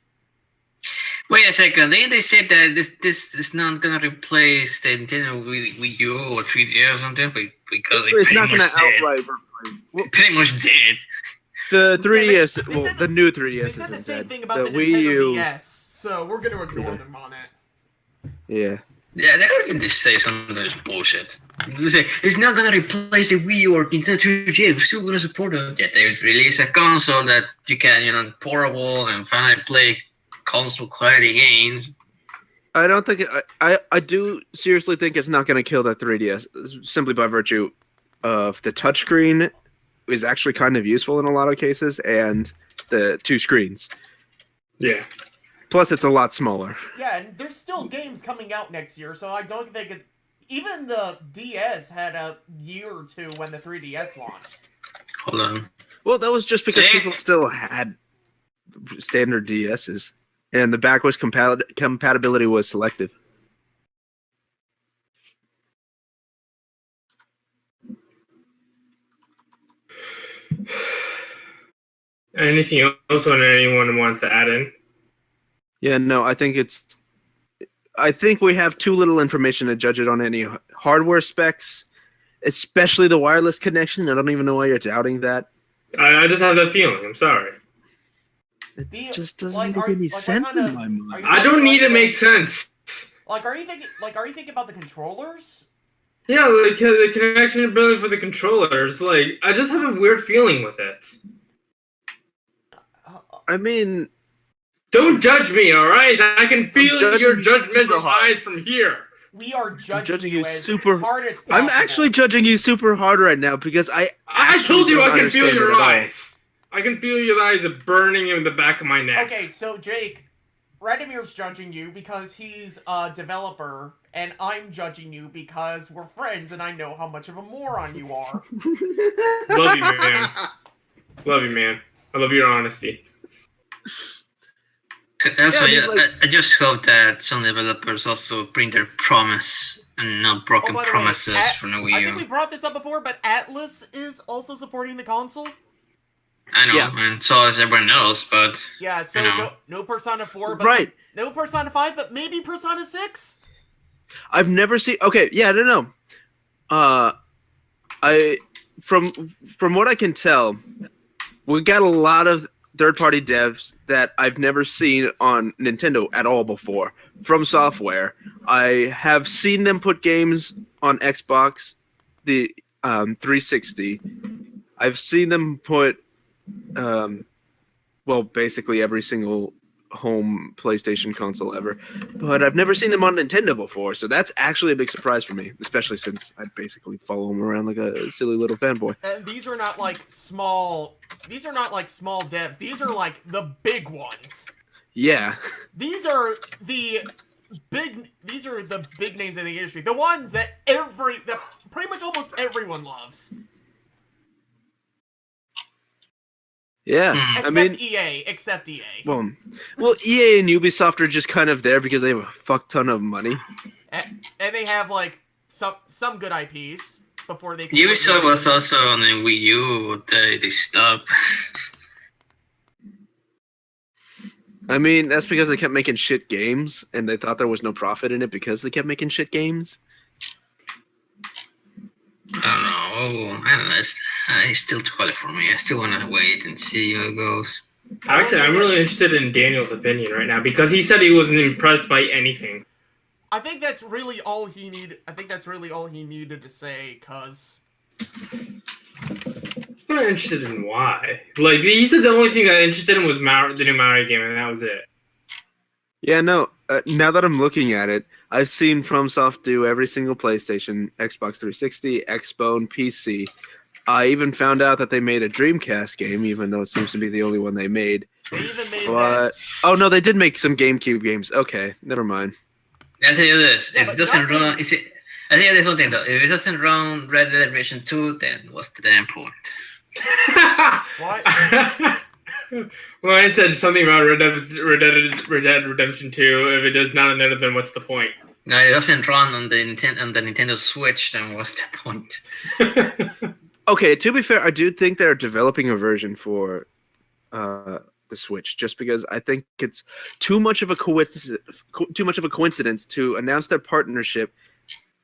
Wait a second. They said that this is not gonna replace the Nintendo Wii U or 3DS or something, because they It's pretty not going to much did. outright. They pretty much did. The 3DS, they well, said the new 3DS They said the isn't same dead. thing about the Wii Nintendo U, DS, so we're going to ignore them on that. yeah. Yeah, they already just say some of this bullshit. They say it's not gonna replace the Wii U or Nintendo 3DS. We're still gonna support it. Yeah, they release a console that you can, portable and finally play console quality games. I don't think I do seriously think it's not going to kill that 3DS simply by virtue of the touchscreen is actually kind of useful in a lot of cases, and the two screens. Yeah. Plus, it's a lot smaller. Yeah, and there's still games coming out next year, so I don't think it's... Even the DS had a year or two when the 3DS launched. Hold on. Well, that was just because See? people still had standard DSs, and the backwards compatibility was selective. Anything else when anyone wants to add in? Yeah, no, I think we have too little information to judge it on any hardware specs, especially the wireless connection. I don't even know why you're doubting that. I just have that feeling. I'm sorry. It just doesn't make any sense in my mind. I don't need to make sense. Are you thinking about the controllers? Yeah, like the connection ability for the controllers. Like, I just have a weird feeling with it. I mean, don't judge me, all right? I can feel your judgmental eyes from here. We are judging you as super hard as possible. I'm actually judging you super hard right now because I told you I can feel understand your it at all. eyes. I can feel your eyes burning in the back of my neck. Okay, so Jake, Radimir's judging you because he's a developer, and I'm judging you because we're friends and I know how much of a moron you are. Love you, man. Love you, man. I love your honesty. Also, Yeah, I mean, like- I just hope that some developers also bring their promise and not broken by the way, promises from the Wii U. I think we brought this up before, but Atlas is also supporting the console. I know, Yeah. and so is everyone else, but Yeah, so you know. no Persona 4, but Right. no Persona 5, but maybe Persona 6? I've never seen. Okay, yeah, I don't know. From what I can tell, we got a lot of third-party devs that I've never seen on Nintendo at all before. From software, I have seen them put games on Xbox, the 360. I've seen them put, basically every single home PlayStation console ever, but I've never seen them on Nintendo before, so that's actually a big surprise for me, especially since I basically follow them around like a silly little fanboy. And these are not like small devs. These are like the big ones. Yeah. These are the big names in the industry. The ones that pretty much almost everyone loves. Yeah. Hmm. Except EA. Well, EA and Ubisoft are just kind of there because they have a fuck ton of money. And they have like some good IPs before they can Ubisoft was also on the Wii U, but they stopped. I mean, that's because they kept making shit games, and they thought there was no profit in it because they kept making shit games. I don't know. It's still too early for me. I still want to wait and see how it goes. Actually, I'm really interested in Daniel's opinion right now because he said he wasn't impressed by anything. I think that's really all he needed. I think that's really all he needed to say, cause I'm not interested in why. Like, he said the only thing that I'm interested in was the new Mario game, and that was it. Yeah, no. Now that I'm looking at it, I've seen FromSoft do every single PlayStation, Xbox 360, Xbone, PC. I even found out that they made a Dreamcast game, even though it seems to be the only one they made. they even made But oh no, they did make some GameCube games. Okay, never mind. I'll tell you this: Yeah, if but it doesn't nothing- run, I think there's one thing though. If it doesn't run Red Dead Redemption 2, then what's the damn point? What? Well, I said something about Red Dead Redemption 2. If it does not, then what's the point? No, it doesn't run on the Nintendo Switch, then what's the point? Okay, to be fair, I do think they're developing a version for the Switch, just because I think it's too much of a coincidence to announce their partnership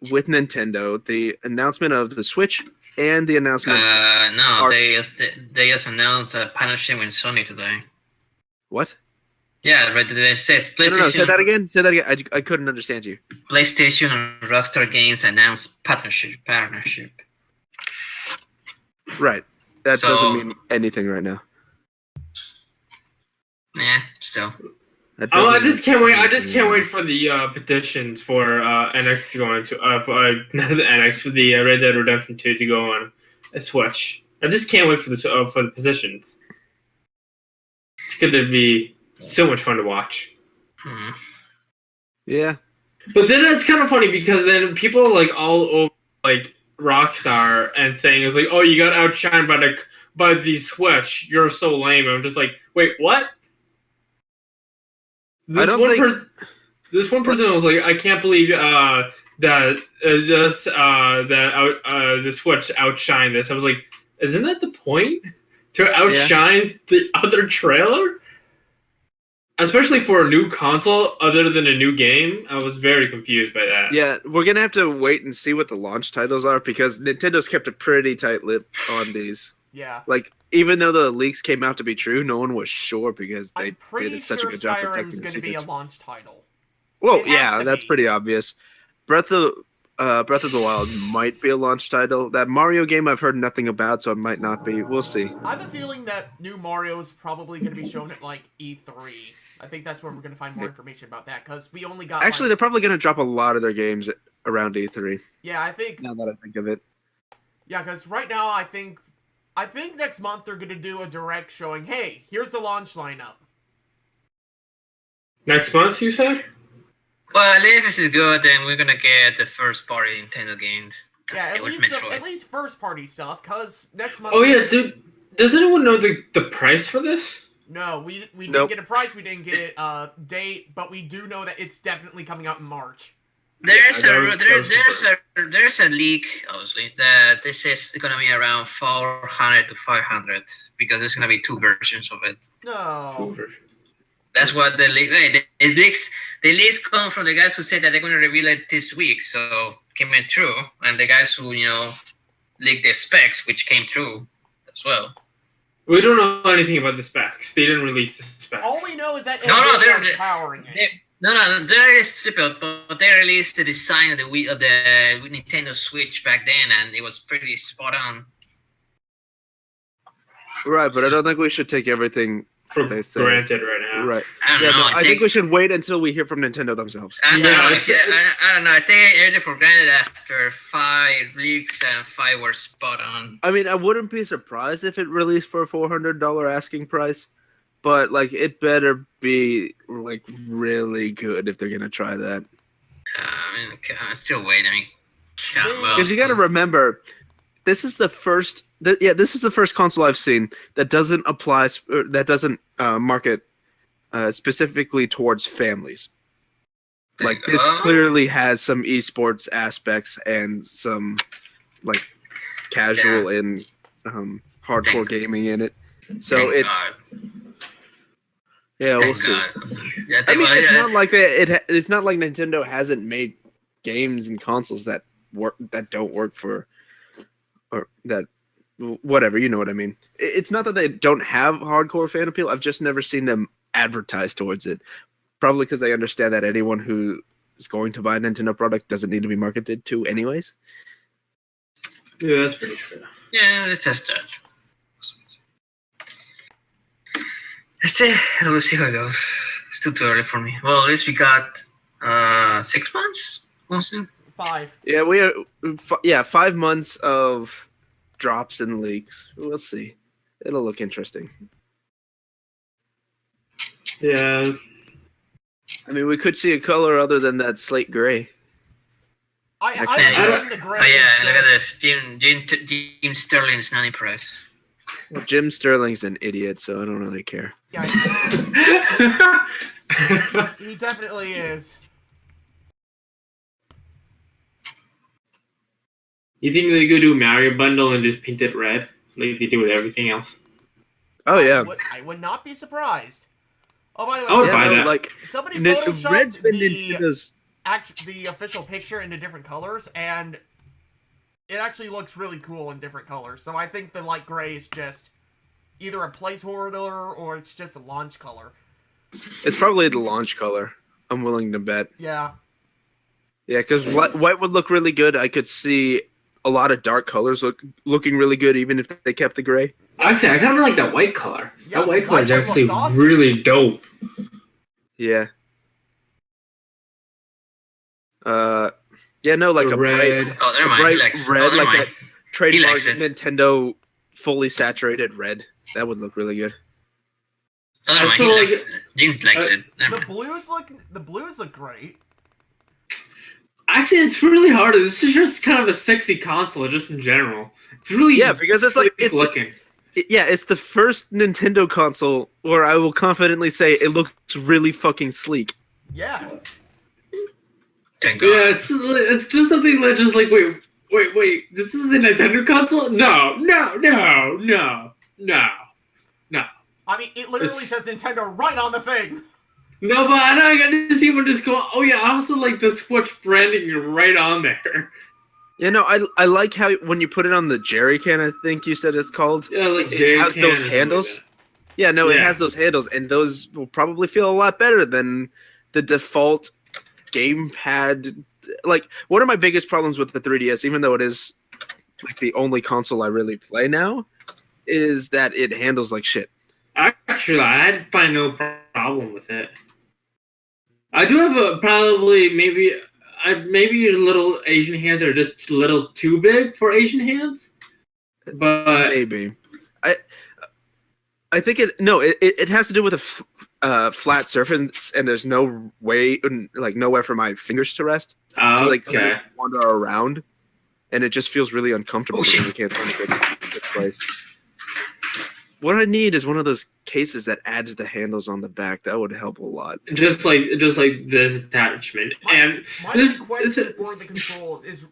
with Nintendo, the announcement of the Switch, and the announcement. No, they just announced a partnership with Sony today. What? Yeah, right. It says PlayStation. No, say that again. Say that again. I couldn't understand you. PlayStation and Rockstar Games announced partnership. Right. That So- doesn't mean anything right now. Yeah, still. That Oh, I doesn't just can't mean wait. I just anything. can't wait for the petitions for NX to go into not the NX, for the Red Dead Redemption 2 to go on a Switch. I just can't wait for the petitions. It's gonna be so much fun to watch. Hmm. Yeah. But then it's kind of funny because then people like all over like Rockstar and saying it's like, oh, you got outshined by the Switch. You're so lame. I'm just like, wait, what? This don't one think- this one person was like, I can't believe that the Switch outshined this. I was like, isn't that the point? To outshine the other trailer? Especially for a new console, other than a new game, I was very confused by that. Yeah, we're gonna have to wait and see what the launch titles are because Nintendo's kept a pretty tight lip on these. Yeah. Like, even though the leaks came out to be true, no one was sure because they I'm pretty did such sure a good job Skyrim's protecting the going to be a secrets. launch title. Well, It has yeah, to that's be. pretty obvious. Breath of the Wild might be a launch title. That Mario game I've heard nothing about, so it might not be. We'll see. I have a feeling that new Mario is probably going to be shown at, like, E3. I think that's where we're going to find more information about that, because we only got, Actually, they're probably going to drop a lot of their games around E3. Yeah, I think... Now that I think of it. Yeah, because right now, I think next month they're going to do a direct showing, hey, here's the launch lineup. Next month, you said? Well, if this is good, then we're gonna get the first party Nintendo games. Yeah, at With least Metroid. at least first party stuff, because next month... Oh yeah, dude. Does anyone know the price for this? No, we didn't Nope. get a price, we didn't get a date, but we do know that it's definitely coming out in March. There's that was a leak, obviously, that this is gonna be around 400 to 500 because there's gonna be two versions of it. No. That's what the leak. The leaks come from the guys who said that they're gonna reveal it this week, so came in true, and the guys who leaked the specs, which came true as well. We don't know anything about the specs. They didn't release the specs. All we know is that No, NVIDIA is they're- powering it. There is stupid, but they released the design of the Nintendo Switch back then, and it was pretty spot on. Right, but I don't think we should take everything For they say. granted right now. right. I don't Yeah, know. no, I think we should wait until we hear from Nintendo themselves. I don't Yeah, know. it's- I don't know. I think everything for granted after 5 leaks and 5 were spot on. I mean, I wouldn't be surprised if it released for a $400 asking price, but like it better be like really good if they're gonna try that. I'm still waiting. Because you got to remember, this is the first. This is the first console I've seen that doesn't apply. That doesn't market specifically towards families. Like this clearly has some esports aspects and some like casual and hardcore gaming in it. So it's we'll see. Yeah, I mean, it's not like it's not like Nintendo hasn't made games and consoles that don't work for, or that, whatever, you know what I mean. It's not that they don't have hardcore fan appeal. I've just never seen them advertise towards it. Probably because they understand that anyone who is going to buy a Nintendo product doesn't need to be marketed to anyways. Yeah, that's pretty true. Yeah, let's test that. Let's see. We'll see how it goes. It's still too early for me. Well, at least we got 6 months. Mostly. 5. Yeah, we are. 5 months of drops and leaks. We'll see. It'll look interesting. Yeah. I mean, we could see a color other than that slate gray. I don't- think the gray Oh yeah, is look at just- this. Jim Sterling's 90 price. Well, Jim Sterling's an idiot, so I don't really care. Yeah, he definitely is. You think they could do a Mario bundle and just paint it red like they do with everything else? Oh yeah. I would not be surprised. Oh, by the way, I would Yeah, buy no, that. like somebody Red's photoshopped been the Nintendo's. the official picture into different colors, and it actually looks really cool in different colors. So I think the light gray is just either a placeholder or it's just a launch color. It's probably the launch color. I'm willing to bet. Yeah. Yeah, because white would look really good. I could see a lot of dark colors looking really good, even if they kept the gray. Actually, I kind of like that white color. Yeah, That white the color is white one actually looks awesome. really dope. Yeah. Yeah, no, like The a bright, red. Oh, never a mind. bright He likes, red, never like mind. that trademark likes it. Nintendo fully saturated red. That would look really good. Oh, never I mind. still He like likes it. James likes it. Never The mind. blues look great. Actually, it's really hard. This is just kind of a sexy console, just in general. It's really Yeah, because it's like sleek looking. It's the first Nintendo console where I will confidently say it looks really fucking sleek. Yeah. Thank God. Yeah, it's just something that just like wait. This is a Nintendo console? No. I mean, it literally It's- says Nintendo right on the thing. No, but I got to see one just go. Oh yeah, I also like the Switch branding right on there. You know, I like how when you put it on the jerry can, I think you said it's called. Yeah, like It has those handles. Yeah, no, it Yeah. has those handles, and those will probably feel a lot better than the default gamepad. Like, one of my biggest problems with the 3DS, even though it is like the only console I really play now, is that it handles like shit. Actually, I'd find no problem with it. I do have a probably maybe your little Asian hands are just a little too big for Asian hands, but Maybe. I think it has to do with a flat surface, and there's no way, like nowhere for my fingers to rest. So they kind okay. of wander around, and it just feels really uncomfortable Oh, shit. when you can't find a good place. What I need is one of those cases that adds the handles on the back. That would help a lot. Just like this attachment, and My this- big question for the controls is,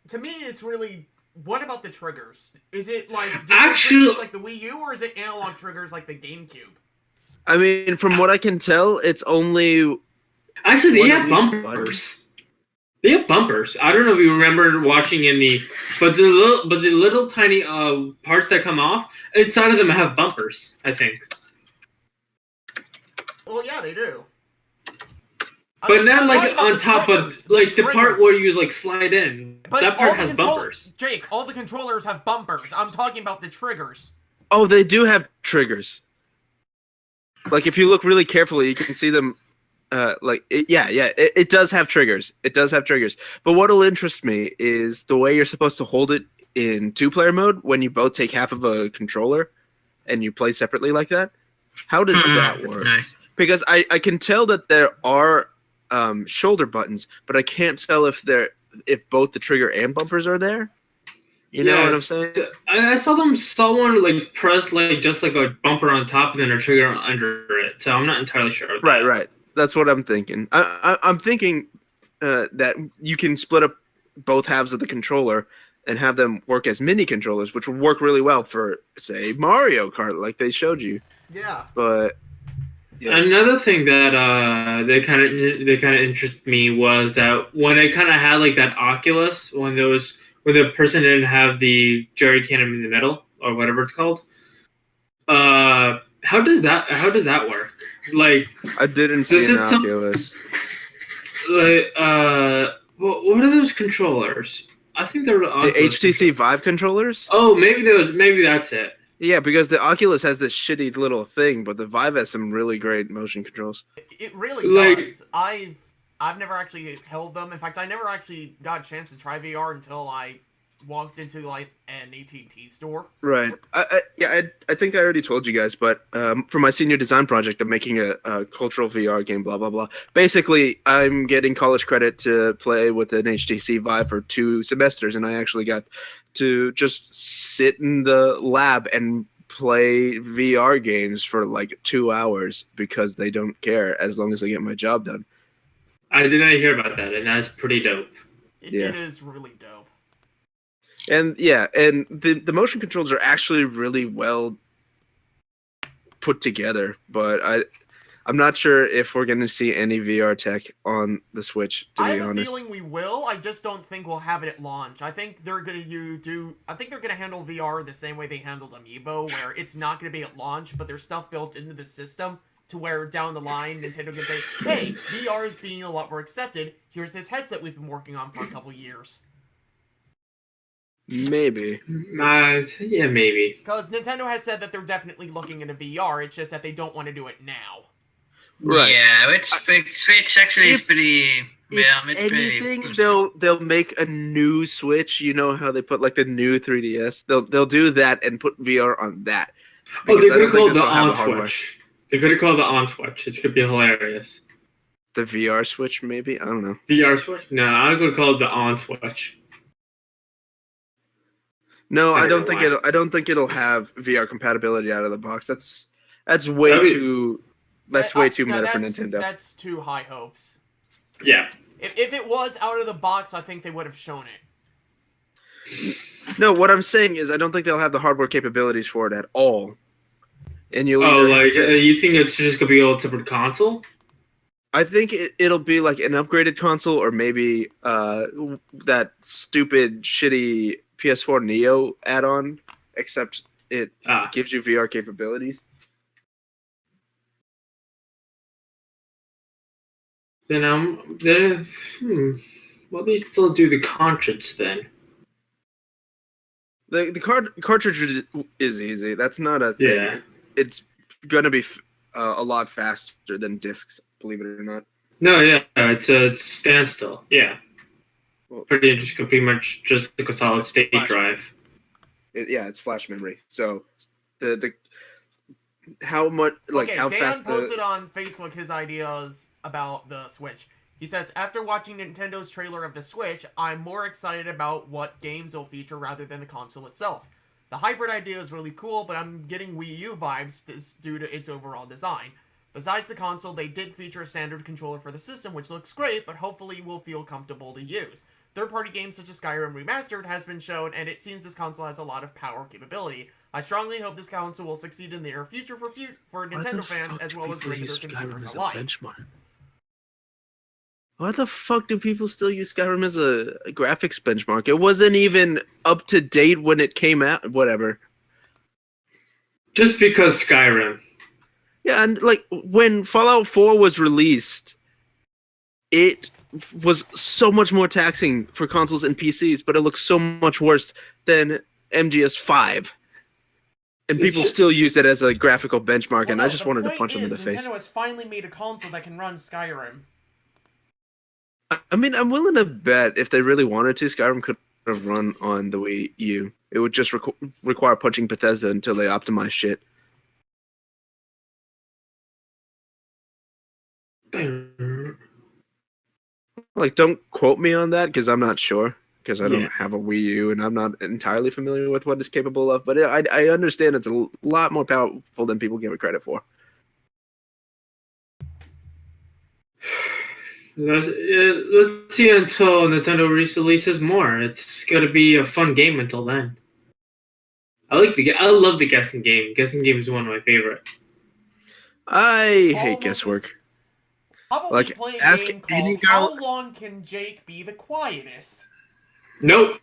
to me, it's really, what about the triggers? Is it like digital Actually- triggers like the Wii U, or is it analog triggers like the GameCube? I mean, from what I can tell, it's only actually they one have of each bumpers. They have bumpers. I don't know if you remember watching but the little tiny parts that come off inside of them have bumpers. I think. Well, yeah, they do. But not I'm like talking about on the top triggers, of like the part triggers. where you like slide in. But That all part the has bumpers. Jake, all the controllers have bumpers. I'm talking about the triggers. Oh, they do have triggers. Like, if you look really carefully, you can see them. It does have triggers. It does have triggers. But what'll interest me is the way you're supposed to hold it in two-player mode when you both take half of a controller and you play separately like that. How does that work? No. Because I can tell that there are shoulder buttons, but I can't tell if both the trigger and bumpers are there. You know what I'm saying? I saw someone like press like just like a bumper on top and then a trigger under it. So I'm not entirely sure. Of that. Right. That's what I'm thinking. I'm thinking that you can split up both halves of the controller and have them work as mini controllers, which would work really well for, say, Mario Kart, like they showed you. Yeah. But yeah. Another thing that they kind of interested me was that when I kind of had like that Oculus, when the person didn't have the jerry can in the middle or whatever it's called. How does that work? Like, I didn't see an Oculus. Like, what are those controllers? I think they're The HTC Vive controllers? Oh, maybe that's it. Yeah, because the Oculus has this shitty little thing, but the Vive has some really great motion controls. It really Like- does. I've never actually held them. In fact, I never actually got a chance to try VR until I walked into like an AT&T store. Right. I think I already told you guys, but for my senior design project, I'm making a cultural VR game, blah, blah, blah. Basically, I'm getting college credit to play with an HTC Vive for 2 semesters, and I actually got to just sit in the lab and play VR games for like 2 hours because they don't care as long as I get my job done. I did not hear about that, and that's pretty dope. It is really dope. And yeah, and the motion controls are actually really well put together, but I'm not sure if we're going to see any VR tech on the Switch, to I be have honest. a feeling we will. I just don't think we'll have it at launch. I think they're gonna handle VR the same way they handled Amiibo, where it's not gonna be at launch, but there's stuff built into the system to where down the line Nintendo can say, "Hey, VR is being a lot more accepted. Here's this headset we've been working on for a couple years." Maybe. Yeah, maybe. Because Nintendo has said that they're definitely looking into VR. It's just that they don't want to do it now. Right. Yeah, Switch actually is pretty. Yeah, it's Anything, pretty. they'll make a new Switch. You know how they put like the new 3DS? They'll do that and put VR on that. Oh, they Because I could don't have think called this the will have on the hardware. switch. They could have called the on switch. It could be hilarious. The VR Switch, maybe? I don't know. VR switch? No, I would call it the on switch. No, I I don't don't think know I don't think it'll have VR compatibility out of the box. That's way That'd be- too. That's way too No, meta for Nintendo. That's too high hopes. Yeah. If it was out of the box, I think they would have shown it. No, what I'm saying is I don't think they'll have the hardware capabilities for it at all. And you'll Oh, either have like to- you think it's just gonna be a separate console? I think it'll be like an upgraded console, or maybe that stupid, shitty PS4 Neo add-on, except it Ah, gives you VR capabilities. then well, at least they'll do the cartridge then. The cartridge is easy. That's not a thing. Yeah. It's gonna be a lot faster than discs, believe it or not. No, yeah, it's a standstill. Yeah. Well- Pretty much just like a solid state Flash. drive. It's flash memory. So the how much like Okay, how Dan fast posted on Facebook his ideas about the Switch. He says, after watching Nintendo's trailer of the Switch, I'm more excited about what games it'll feature rather than the console itself. The hybrid idea is really cool, but I'm getting Wii U vibes due to its overall design. Besides the console, they did feature a standard controller for the system, which looks great, but hopefully will feel comfortable to use. Third-party games such as Skyrim Remastered has been shown, and it seems this console has a lot of power capability. I strongly hope this console will succeed in the near future for Nintendo fans as well as regular consumers alike. benchmark? Why the fuck do people still use Skyrim as a graphics benchmark? It wasn't even up to date when it came out. Whatever. Just because Skyrim. Yeah, and like when Fallout 4 was released, it was so much more taxing for consoles and PCs, but it looks so much worse than MGS5. And people still use it as a graphical benchmark, and I just wanted to punch them in the face. Nintendo has finally made a console that can run Skyrim. I mean, I'm willing to bet if they really wanted to, Skyrim could have run on the Wii U. It would just require punching Bethesda until they optimize shit. Like, don't quote me on that because I'm not sure. Because I don't Yeah. have a Wii U and I'm not entirely familiar with what it's capable of. But I understand it's a lot more powerful than people give it credit for. Let's see until Nintendo releases more. It's gonna be a fun game until then. I love the guessing game. Guessing game is one of my favorite. I hate Almost guesswork. How about Like, we play a ask game any called How girl- Long Can Jake Be the Quietest? Nope.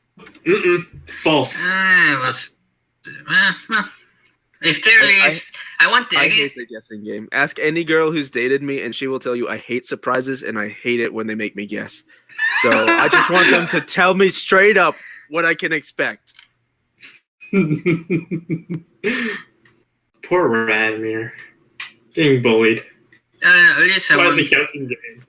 False. It was. Well, if there is, I want to. I hate the guessing game. Ask any girl who's dated me, and she will tell you I hate surprises and I hate it when they make me guess. So I just want them to tell me straight up what I can expect. Poor Radmir. Getting bullied. Yes, I By the was, guessing game.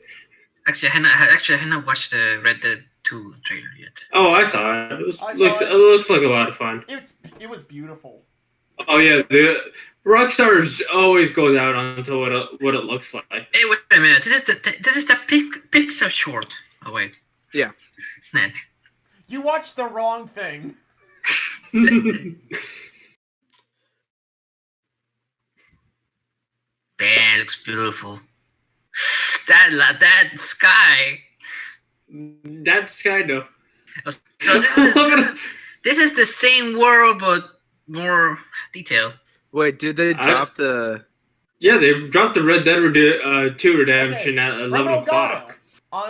actually, I have not watched the Red Dead 2 trailer yet. Oh, I saw it. I saw It it. looks like a lot of fun. It was beautiful. Oh yeah, the Rockstar always goes out onto what it looks like. Hey, wait a minute. This is the Pixar short. Oh wait. Yeah. It's not. You watched the wrong thing. That looks beautiful. That sky. That's kind of. So this is the same world but more detail. Wait, did they drop the... Yeah, they dropped the Red Dead 2 Redemption at 11 o'clock.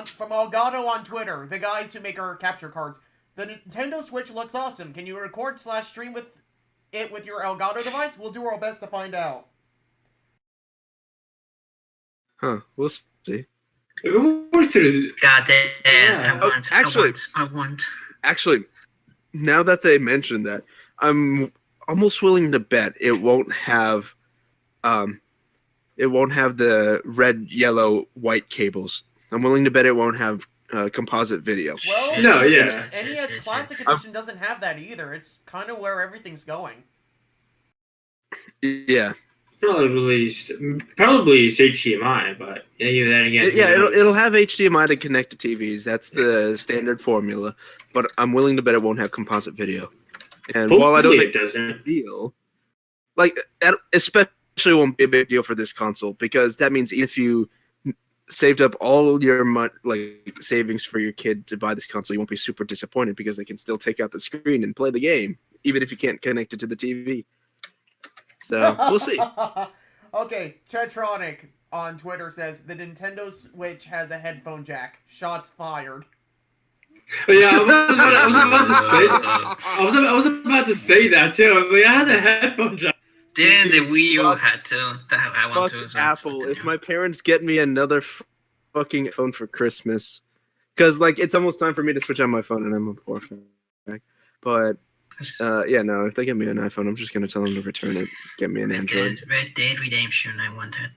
From Elgato on Twitter, the guys who make our capture cards. The Nintendo Switch looks awesome. Can you record/stream with it with your Elgato device? We'll do our best to find out. Huh, we'll see. God damn! Yeah. I want. Actually, now that they mentioned that, I'm almost willing to bet it won't have the red, yellow, white cables. I'm willing to bet it won't have composite video. Well, No, yeah. NES Classic Edition doesn't have that either. It's kind of where everything's going. Yeah. Probably released HDMI, but yeah, then again. It'll have HDMI to connect to TVs. That's the standard formula. But I'm willing to bet it won't have composite video. And while I don't Hopefully think it doesn't. deal, like that especially won't be a big deal for this console, because that means if you saved up all your savings for your kid to buy this console, you won't be super disappointed because they can still take out the screen and play the game, even if you can't connect it to the TV. So we'll see. Okay, Chetronic on Twitter says the Nintendo Switch has a headphone jack. Shots fired. Yeah, I was about to say that too. I was like, I had a headphone jack. Then the Wii U had to. I want Fuck to. So Apple. If my parents get me another fucking phone for Christmas, because like it's almost time for me to switch on my phone, and I'm a poor guy. But yeah, no. If they get me an iPhone, I'm just gonna tell them to return it. Get me an Android. Red Dead Redemption. I want that.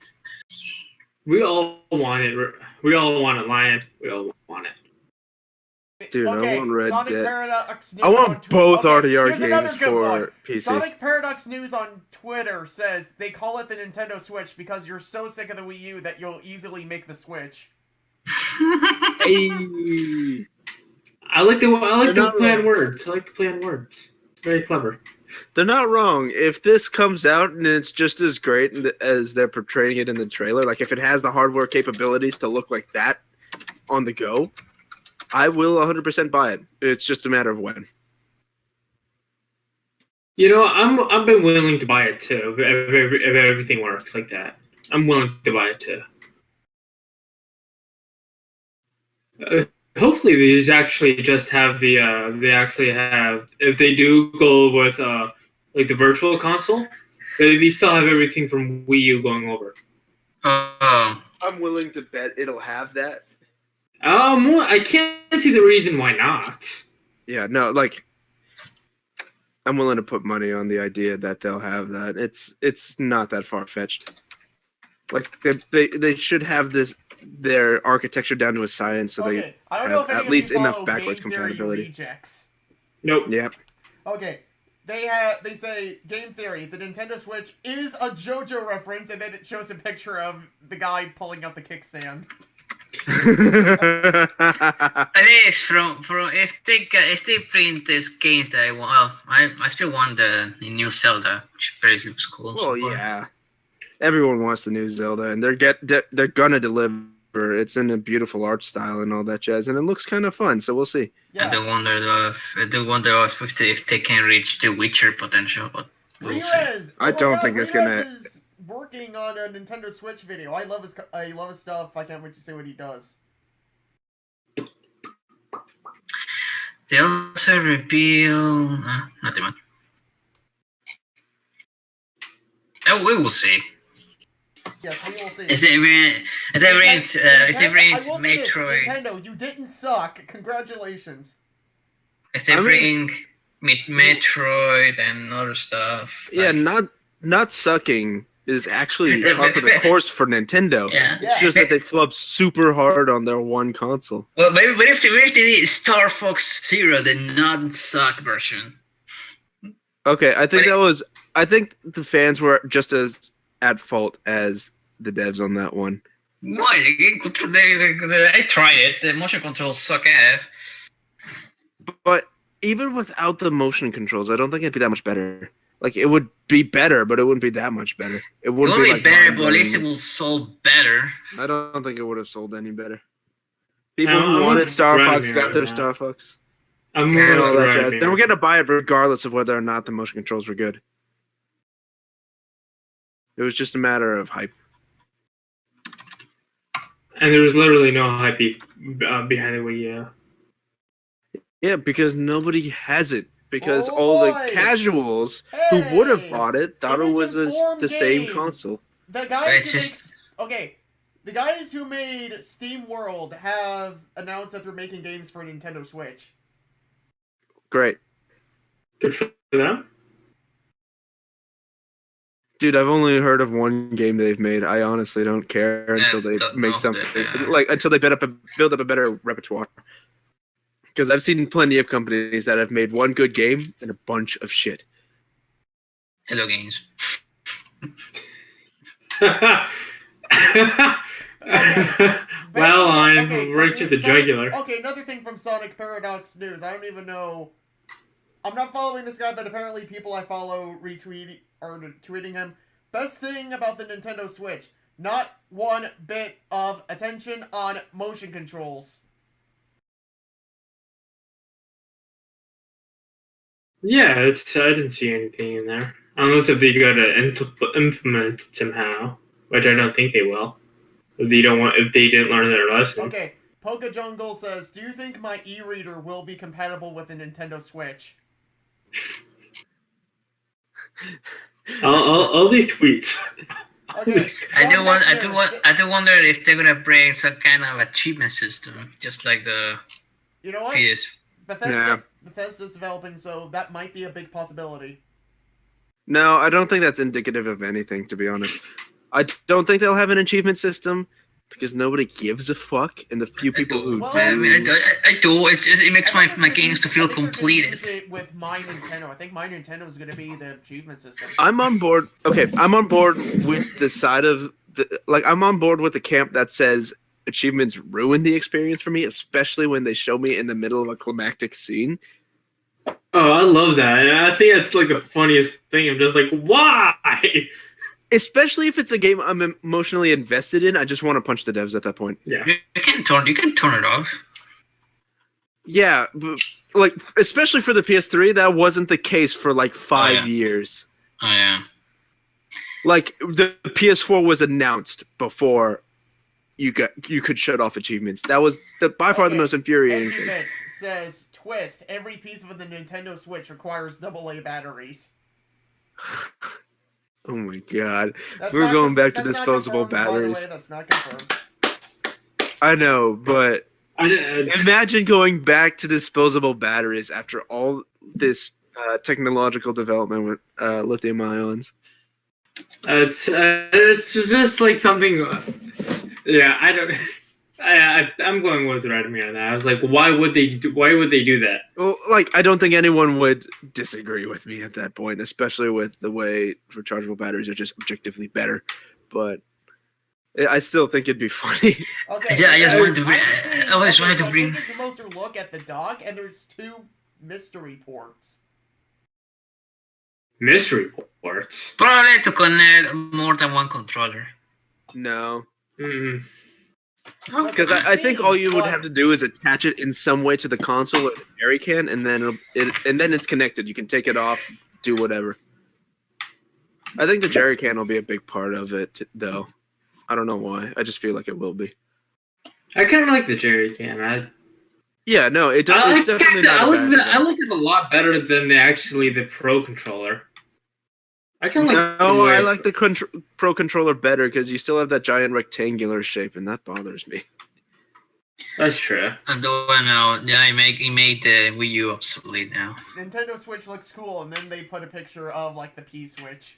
We all want it. We all want it, Lion. We all want it. Dude, okay, I want Red Sonic Dead. Paradox News I want both RDR here's another games good for one. PC. Sonic Paradox News on Twitter says they call it the Nintendo Switch because you're so sick of the Wii U that you'll easily make the Switch. Hey. I like the play on wrong. words. I like to play on words. It's very clever. They're not wrong. If this comes out and it's just as great as they're portraying it in the trailer, like if it has the hardware capabilities to look like that on the go, I will 100% buy it. It's just a matter of when. You know, I've been willing to buy it too. If everything works like that, I'm willing to buy it too. Hopefully, these actually just have the. They actually have. If they do go with like the virtual console, they still have everything from Wii U going over. I'm willing to bet it'll have that. I can't see the reason why not. Yeah, no, like I'm willing to put money on the idea that they'll have that. It's not that far fetched. Like they should have their architecture down to a science, so Okay, they I don't know have if any at least of you enough follow backwards Game Theory compatibility. rejects. Nope. Yep. Okay, they say Game Theory, the Nintendo Switch is a JoJo reference, and then it shows a picture of the guy pulling out the kickstand. It is from if they print these games that I want. Well, I still want the new Zelda, which very looks cool. Well, yeah. Everyone wants the new Zelda, and they're gonna deliver. It's in a beautiful art style and all that jazz, and it looks kind of fun. So we'll see. Yeah. I do wonder if they can reach the Witcher potential, but we'll see. Rerez! I don't think it's gonna- Rerez is working on a Nintendo Switch video. I love his stuff. I can't wait to see what he does. They also reveal nothing much. Oh, we will see. Yes, we will see. If they bring Metroid, Nintendo, you didn't suck. Congratulations. if they bring Metroid and other stuff. Yeah, like, not sucking is actually par for the course for Nintendo. Yeah. It's just that they flub super hard on their one console. Well, maybe if they did Star Fox Zero, the non-suck version. Okay, I think the fans were just as at fault as the devs on that one. Why? I tried it. The motion controls suck ass. But even without the motion controls, I don't think it'd be that much better. Like, it would be better, but it wouldn't be that much better. It wouldn't be like better, but at least it will sold better. I don't think it would have sold any better. People who wanted Star Fox got their Star Fox. I'm and all that jazz. They were gonna buy it regardless of whether or not the motion controls were good. It was just a matter of hype. And there was literally no hype behind the Wii U. Yeah, because nobody has it. Because all the casuals who would have bought it thought it was the same console. The guys the guys who made Steam World have announced that they're making games for Nintendo Switch. Great. Good for them. Dude, I've only heard of one game they've made. I honestly don't care until they make something until they build up a better repertoire. Because I've seen plenty of companies that have made one good game and a bunch of shit. Hello Games. Well, I'm right to the jugular. Okay, another thing from Sonic Paradox News. I don't even know. I'm not following this guy, but apparently people I follow are tweeting him. Best thing about the Nintendo Switch, not one bit of attention on motion controls. Yeah, I didn't see anything in there. Unless if they got to implement it somehow, which I don't think they will. If they didn't learn their lesson. Okay, Poke Jungle says, do you think my e-reader will be compatible with the Nintendo Switch? all these tweets. Okay, I do wonder if they're gonna bring some kind of achievement system, just like the you know what? PS. Bethesda's developing, so that might be a big possibility. No, I don't think that's indicative of anything, to be honest. I don't think they'll have an achievement system because nobody gives a fuck, and the few people who do. I mean, I do. It makes my games to feel completed. Use it with My Nintendo. I think My Nintendo is going to be the achievement system. I'm on board. Okay, I'm on board with the side of the I'm on board with the camp that says achievements ruin the experience for me, especially when they show me in the middle of a climactic scene. Oh, I love that. I think that's like the funniest thing. I'm just like, why? Especially if it's a game I'm emotionally invested in, I just want to punch the devs at that point. Yeah, you can turn it off. Yeah, but, like especially for the PS3, that wasn't the case for like 5 years. Oh yeah. Like the PS4 was announced before you could shut off achievements. That was by far the most infuriating thing. Mix says twist. Every piece of the Nintendo Switch requires AA batteries. Oh my god. We're going back to disposable batteries. By the way, that's not confirmed. I know, but imagine going back to disposable batteries after all this technological development with lithium ions. It's just like something. Yeah, I don't. I'm going with Radimir on that. I was like, why would they do that? Well, like I don't think anyone would disagree with me at that point, especially with the way rechargeable batteries are just objectively better. But I still think it'd be funny. Okay. Yeah, I just wanted to bring. I just wanted to bring. Take a closer look at the dock, and there's 2 mystery ports. Mystery ports. Probably to connect more than one controller. No. Mm. Because I think all you would have to do is attach it in some way to the console or the jerry can, and then it's connected. You can take it off, do whatever. I think the jerry can will be a big part of it, though. I don't know why. I just feel like it will be. I kind of like the jerry can. Yeah, no, it does. It's definitely not I like it a lot better than the Pro controller. I kind of like. No, I like the Pro controller better because you still have that giant rectangular shape, and that bothers me. That's true. And now, yeah, he made the Wii U obsolete now. Nintendo Switch looks cool, and then they put a picture of like the P Switch.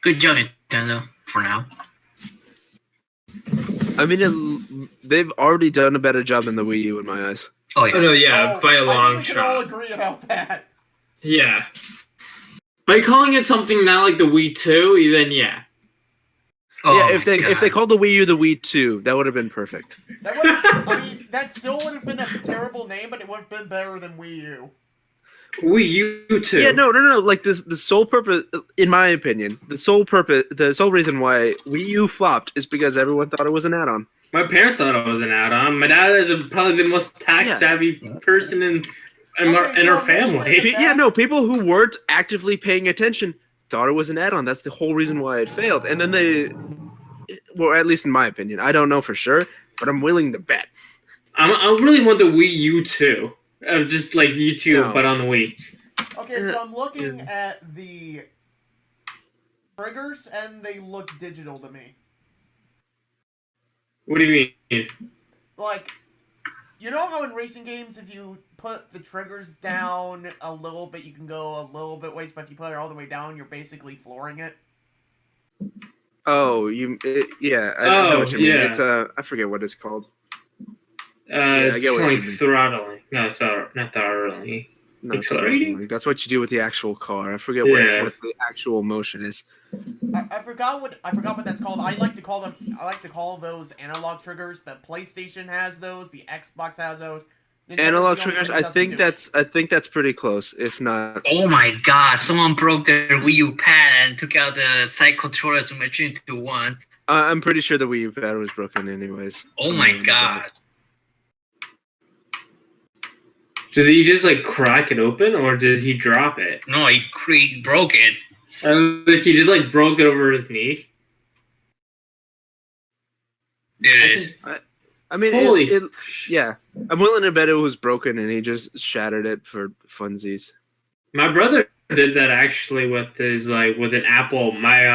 Good job, Nintendo. For now. I mean, they've already done a better job than the Wii U in my eyes. Oh yeah. Oh, no, yeah, by a long I think we shot. can all agree about that. Yeah. By calling it something not like the Wii 2, then yeah. Oh, yeah, if they called the Wii U the Wii 2, that would have been perfect. That still would have been a terrible name, but it would have been better than Wii U. Wii U 2. Yeah, no. Like the sole purpose, in my opinion, the sole reason why Wii U flopped is because everyone thought it was an add-on. My parents thought it was an add-on. My dad is probably the most tax-savvy person in our family. Yeah, no, people who weren't actively paying attention thought it was an add-on. That's the whole reason why it failed. And then well, at least in my opinion, I don't know for sure, but I'm willing to bet. I really want the Wii U 2. Just like YouTube, but on the Wii. Okay, so I'm looking at the triggers, and they look digital to me. What do you mean? Like, you know how in racing games, if you put the triggers down a little bit, you can go a little bit ways, but if you put it all the way down, you're basically flooring it? Oh, yeah, I know what you mean. It's I forget what it's called. It's like throttling. No, not throttling. No, Accelerating? that's what you do with the actual car. I forget Yeah. what the actual motion is. I forgot what that's called. I like to call those analog triggers. The PlayStation has those. The Xbox has those. Nintendo's Analog the only triggers. one that doesn't do it. I think that's pretty close, if not. Oh my god, someone broke their Wii U pad and took out the side controllers and merged it into one. I'm pretty sure the Wii U pad was broken, anyways. Oh my god. Did he just like crack it open, or did he drop it? No, he broke it. Like he just like broke it over his knee. There it is. I mean, Holy yeah. I'm willing to bet it was broken and he just shattered it for funsies. My brother did that actually with his with an Apple. My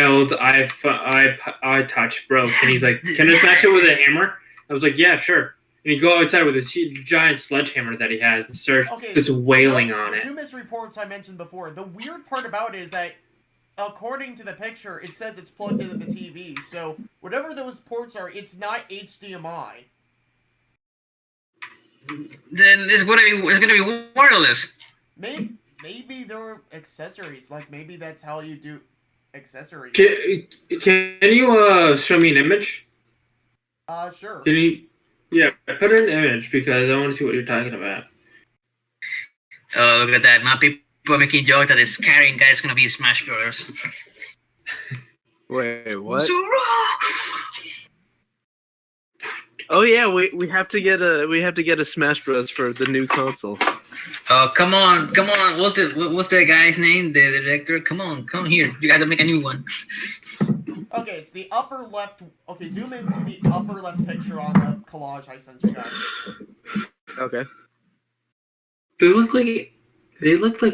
old iTouch broke, and he's like, "Can I smash it with a hammer?" I was like, "Yeah, sure." And you go outside with this huge, giant sledgehammer that he has and starts just wailing on it. The two misreports I mentioned before. The weird part about it is that, according to the picture, it says it's plugged into the TV. So whatever those ports are, it's not HDMI. Then it's gonna be wireless. Maybe they're accessories. Like maybe that's how you do accessories. Can you show me an image? Sure. Can you? Yeah, put in an image because I want to see what you're talking about. Oh, look at that. My people are making joke that this carrying guy is gonna be Smash Brothers. Wait, what? Zora! Oh yeah, we have to get a Smash Bros for the new console. Oh, come on. What's that guy's name? The director? Come here. You gotta make a new one. Okay, it's the upper left. Okay, zoom into the upper left picture on the collage I sent you guys. Okay. They look like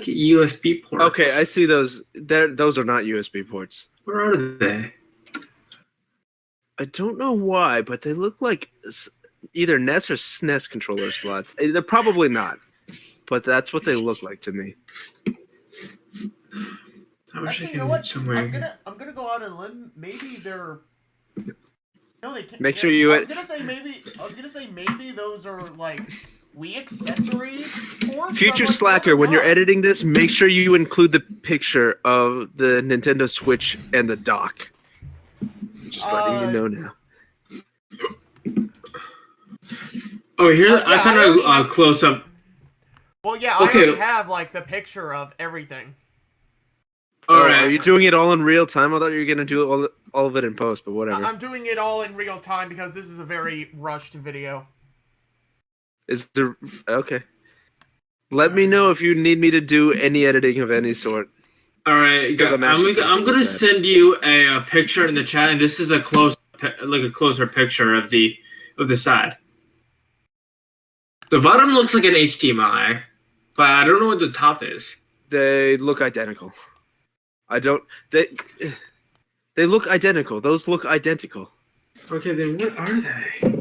USB ports. Okay, I see those. Those are not USB ports. Where are they? I don't know why, but they look like either NES or SNES controller slots. They're probably not, but that's what they look like to me. I wish Actually, I you know what? could somewhere. I'm gonna go out on a limb. Maybe they're. No, they can't. Make sure you. I was gonna say maybe those are like Wii accessories. Future Slacker, when you're editing this, make sure you include the picture of the Nintendo Switch and the dock. Just letting you know now. Oh, here I found a close up. Well, yeah, I already have like the picture of everything. All right, are you doing it all in real time? I thought you were gonna do all of it in post, but whatever. I'm doing it all in real time because this is a very rushed video. Is there okay? Let me know if you need me to do any editing of any sort. All right, guys, I'm gonna send you a picture in the chat, and this is a closer picture of the side. The bottom looks like an HDMI, but I don't know what the top is. They look identical. They look identical. Those look identical. Okay, then what are they?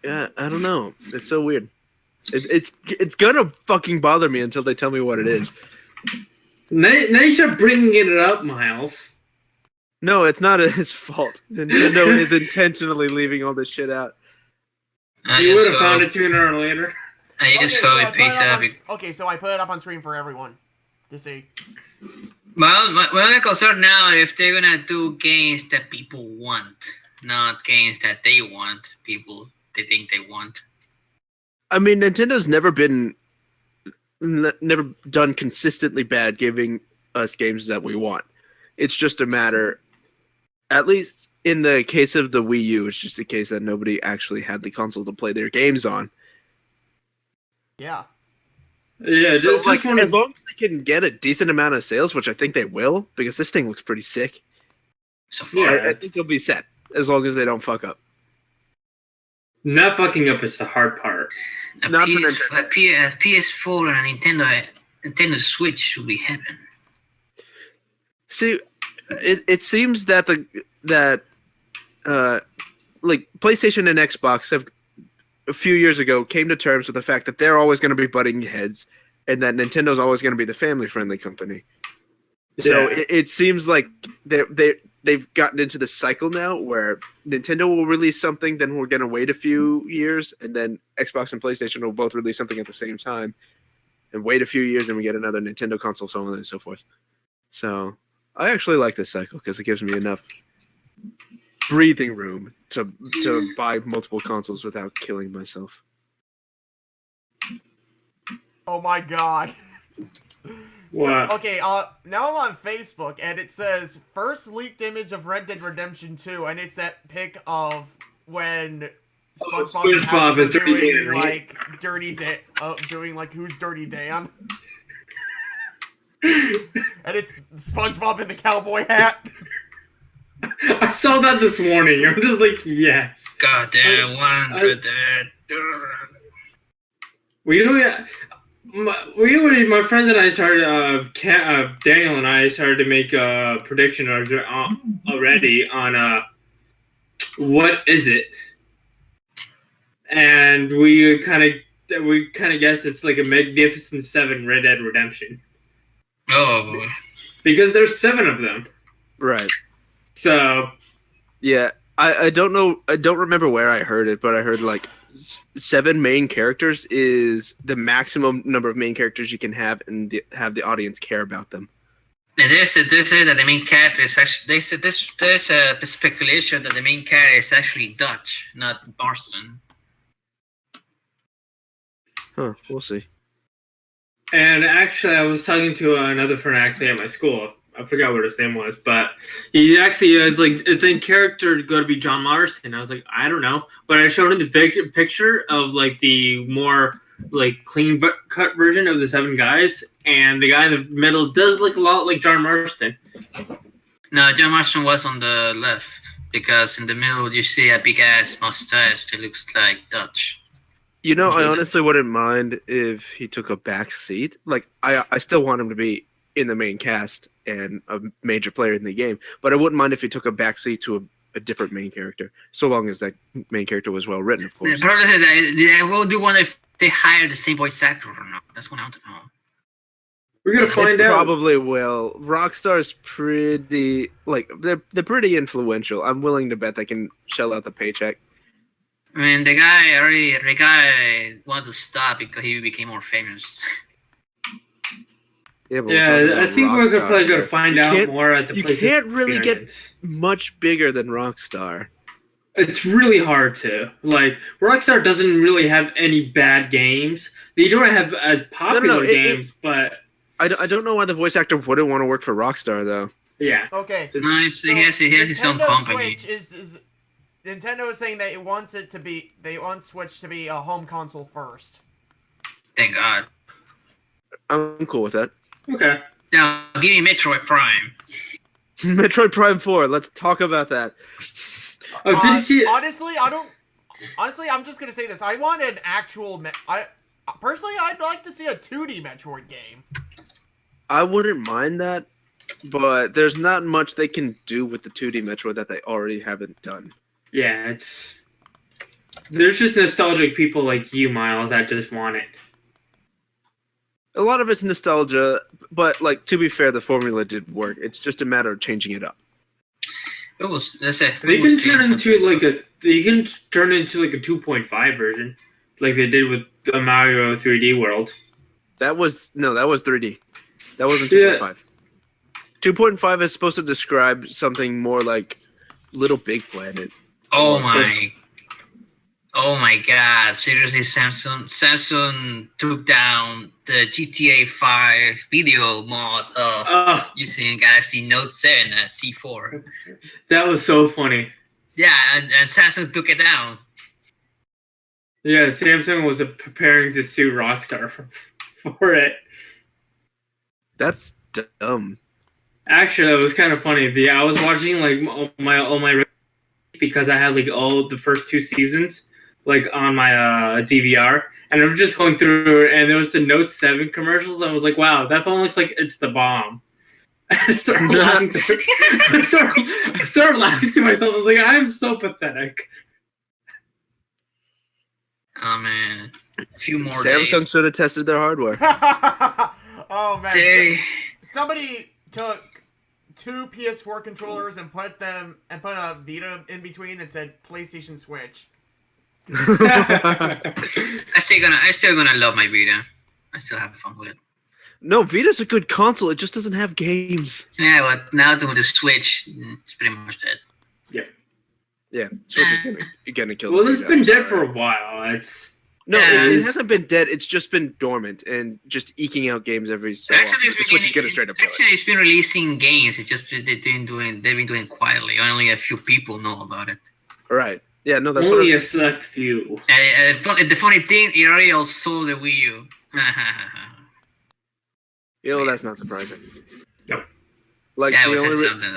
Yeah, I don't know. It's so weird. It's gonna fucking bother me until they tell me what it is. Now you start bringing it up, Miles. No, it's not his fault. Nintendo is intentionally leaving all this shit out. You would have found it 2 hours later. I just saw it piece up. Okay, so I put it up on screen for everyone to see. Well, my only concern now if they're gonna do games that people want, not games that they want. People they think they want. I mean, Nintendo's never done consistently bad giving us games that we want. It's just a matter, at least in the case of the Wii U, it's just a case that nobody actually had the console to play their games on. Yeah. Yeah, so, as long as they can get a decent amount of sales, which I think they will, because this thing looks pretty sick. So far, I think they'll be set, as long as they don't fuck up. Not fucking up is the hard part. Not for Nintendo. A PS4 and a Nintendo Switch should be heaven. See, it seems that like PlayStation and Xbox have a few years ago came to terms with the fact that they're always going to be butting heads, and that Nintendo's always going to be the family-friendly company. So it seems like they've gotten into the cycle now where Nintendo will release something, then we're gonna wait a few years, and then Xbox and PlayStation will both release something at the same time, and wait a few years, and we get another Nintendo console, so on and so forth. So I actually like this cycle because it gives me enough breathing room to buy multiple consoles without killing myself. Oh my god. What? So, okay, now I'm on Facebook, and it says, first leaked image of Red Dead Redemption 2, and it's that pic of when SpongeBob is Dirty Dan, right? doing, like, Who's Dirty Dan? And it's SpongeBob in the cowboy hat. I saw that this morning. I'm just like, yes. Goddamn, my friends and I started, Daniel and I started to make a prediction already on what is it, and we kind of guessed it's like a Magnificent 7 Red Dead Redemption. Oh boy. Because there's 7 of them. Right. So. Yeah, I don't know. I don't remember where I heard it, but I heard like 7 main characters is the maximum number of main characters you can have and have the audience care about them. They say that the main character is actually. There's a speculation that the main character is actually Dutch, not Boston. Huh. We'll see. And actually, I was talking to another friend actually at my school. I forgot what his name was, but he actually is like, is the character going to be John Marston? I was like, I don't know, but I showed him the picture of like the more like clean cut version of the 7 guys, and the guy in the middle does look a lot like John Marston. No, John Marston was on the left because in the middle you see a big ass mustache that looks like Dutch. You know, I honestly wouldn't mind if he took a back seat. Like, I still want him to be in the main cast and a major player in the game, but I wouldn't mind if he took a back seat to a different main character, so long as that main character was well written, of course. The problem is that I will do one if they hire the same voice actor or not. That's what I want to know. We're gonna find out. Probably will. Rockstar's pretty they're pretty influential. I'm willing to bet they can shell out the paycheck. I mean, the guy wanted to stop because he became more famous. Yeah, I think we're probably going to find out more at the You place. can't really get much bigger than Rockstar. It's really hard to. Like, Rockstar doesn't really have any bad games. They don't have as popular games, but... I don't know why the voice actor wouldn't want to work for Rockstar, though. Yeah. Okay. Nice. He has his own company. Switch Nintendo is saying that it wants it to be... They want Switch to be a home console first. Thank God. I'm cool with that. Okay. Now, give me Metroid Prime. Metroid Prime 4. Let's talk about that. Oh, did you see it? Honestly, I'm just gonna say this. I want an actual... Personally, I'd like to see a 2D Metroid game. I wouldn't mind that, but there's not much they can do with the 2D Metroid that they already haven't done. Yeah, there's just nostalgic people like you, Miles, that just want it. A lot of it's nostalgia, but like to be fair, the formula did work. It's just a matter of changing it up. It was. That's it. They can turn into like a 2.5 version, like they did with the Mario 3D World. That was 3D. That wasn't 2.5. Yeah. 2.5 is supposed to describe something more like Little Big Planet. Oh my God! Seriously, Samsung took down the GTA 5 video mod of using Galaxy Note 7 as C4. That was so funny. Yeah, and Samsung took it down. Yeah, Samsung was preparing to sue Rockstar for it. That's dumb. Actually, it was kind of funny. I was watching like all my because I had like all the first 2 seasons like on my DVR, and I was just going through it, and there was the Note 7 commercials, and I was like, wow, that phone looks like it's the bomb. I started laughing to myself. I was like, I'm so pathetic. Oh man, a few more Samsung days. should have tested their hardware. Oh man, somebody took 2 PS4 controllers and put a Vita in between and said PlayStation Switch. I still gonna love my Vita. I still have fun with it. No, Vita's a good console. It just doesn't have games. Yeah, but now with the Switch, it's pretty much dead. Yeah, Switch is gonna kill. Well, the it's Vita, been I'm dead sorry. for a while. No, Yeah. it hasn't been dead. It's just been dormant and just eking out games every so often. Actually, The Switch is gonna straight up kill it. it's been releasing games. It's just they've been doing quietly. Only a few people know about it. Right. Yeah. No, that's what Only I'm a select few. The funny thing, it already outsold the Wii U. that's not surprising. No. Like Yeah, it the was only something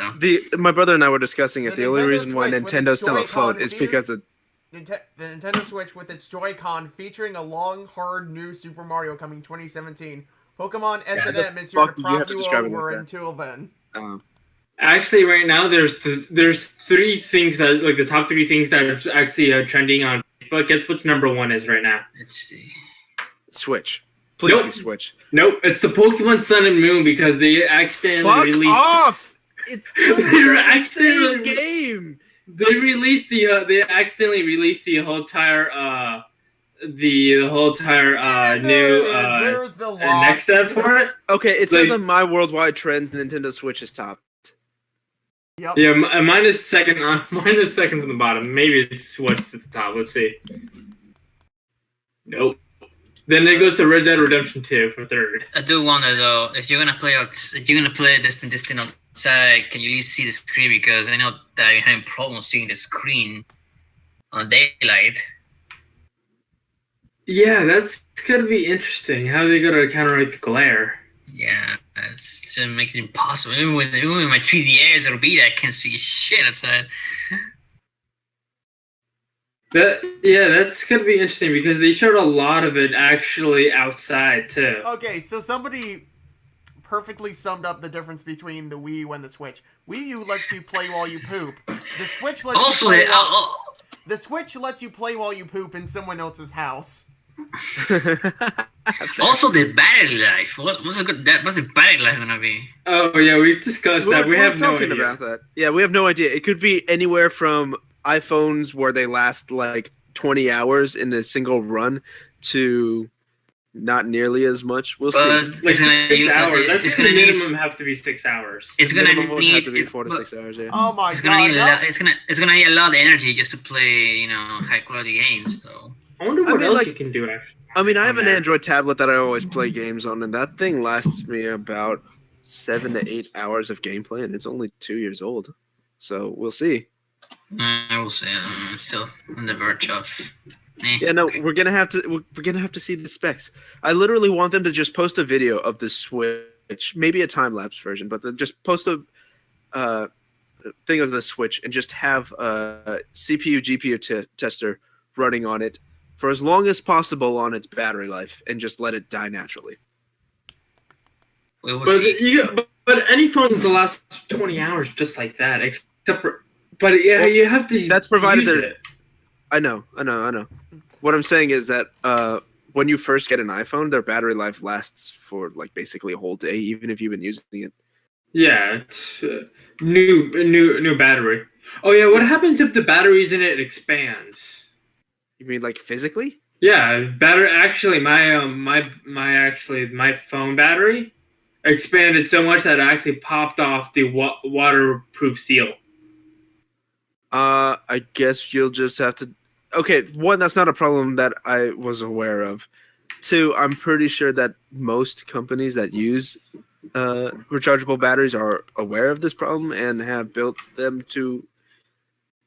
though. my brother and I were discussing it. The The only Nintendo reason why Switch with Nintendo's its still Joy-Con afloat is review? because the The Nintendo Switch with its Joy-Con featuring a long, hard new Super Mario coming 2017. Pokemon S&M is here fuck to did you have prop to you describe it over like that? until then. Actually, right now there's 3 things that like the top 3 things that are actually trending on Facebook. Guess which number 1 is right now? Let's see. Switch. Please Nope. be Switch. Nope, it's the Pokemon Sun and Moon because they accidentally Fuck released. off! It's They're the same accidentally game. They released they accidentally released the whole entire new There's the next step for it. Okay, it says Like- on my worldwide trends, Nintendo Switch is top. Yep. Yeah, mine is second. Mine is second from the bottom. Maybe it's switched to the top. Let's see. Nope. Then it goes to Red Dead Redemption 2 for third. I do wonder though, if you're gonna play Destiny outside, can you at least see the screen? Because I know that you're having problems seeing the screen on daylight. Yeah, that's gonna be interesting. How are they gonna counteract the glare? Yeah, it's gonna make it impossible. Even with my 3DS or Vita, I can't see shit outside. That's gonna be interesting because they showed a lot of it actually outside too. Okay, so somebody perfectly summed up the difference between the Wii U and the Switch. Wii U lets you play while you poop. The Switch lets Also, you play the Switch lets you play while you poop in someone else's house. also the battery life. What's the battery life gonna be? Oh yeah, we discussed that. We have no idea. about that. Yeah, we have no idea. It could be anywhere from iPhones where they last like 20 hours in a single run to not nearly as much. We'll see. Like 6 hours. I It's think gonna the need. minimum have to be 6 hours. It's gonna Minimum would have to be need. 4 to 6 hours. Yeah. Oh my It's gonna god. need a no. lot. It's gonna need a lot of energy just to play, high quality games. So I wonder what mean, else like- you can do actually. I mean, I have on an there. Android tablet that I always play games on, and that thing lasts me about 7 to 8 hours of gameplay, and it's only 2 years old. So we'll see. I will say I'm still on the verge of. Yeah, no, we're gonna have to see the specs. I literally want them to just post a video of the Switch, maybe a time lapse version, but just post a thing of the Switch and just have a CPU GPU tester running on it for as long as possible on its battery life, and just let it die naturally. We will But see. but any phone will last 20 hours just like that, except for. But yeah, Well, you have to. that's provided use they're- it. I know. What I'm saying is that when you first get an iPhone, their battery life lasts for like basically a whole day, even if you've been using it. Yeah, it's, new battery. Oh yeah, what happens if the batteries in it expands? You mean like physically? Yeah, battery. Actually, my phone battery expanded so much that it actually popped off the waterproof seal. I guess you'll just have to. Okay, one, that's not a problem that I was aware of. Two, I'm pretty sure that most companies that use rechargeable batteries are aware of this problem and have built them to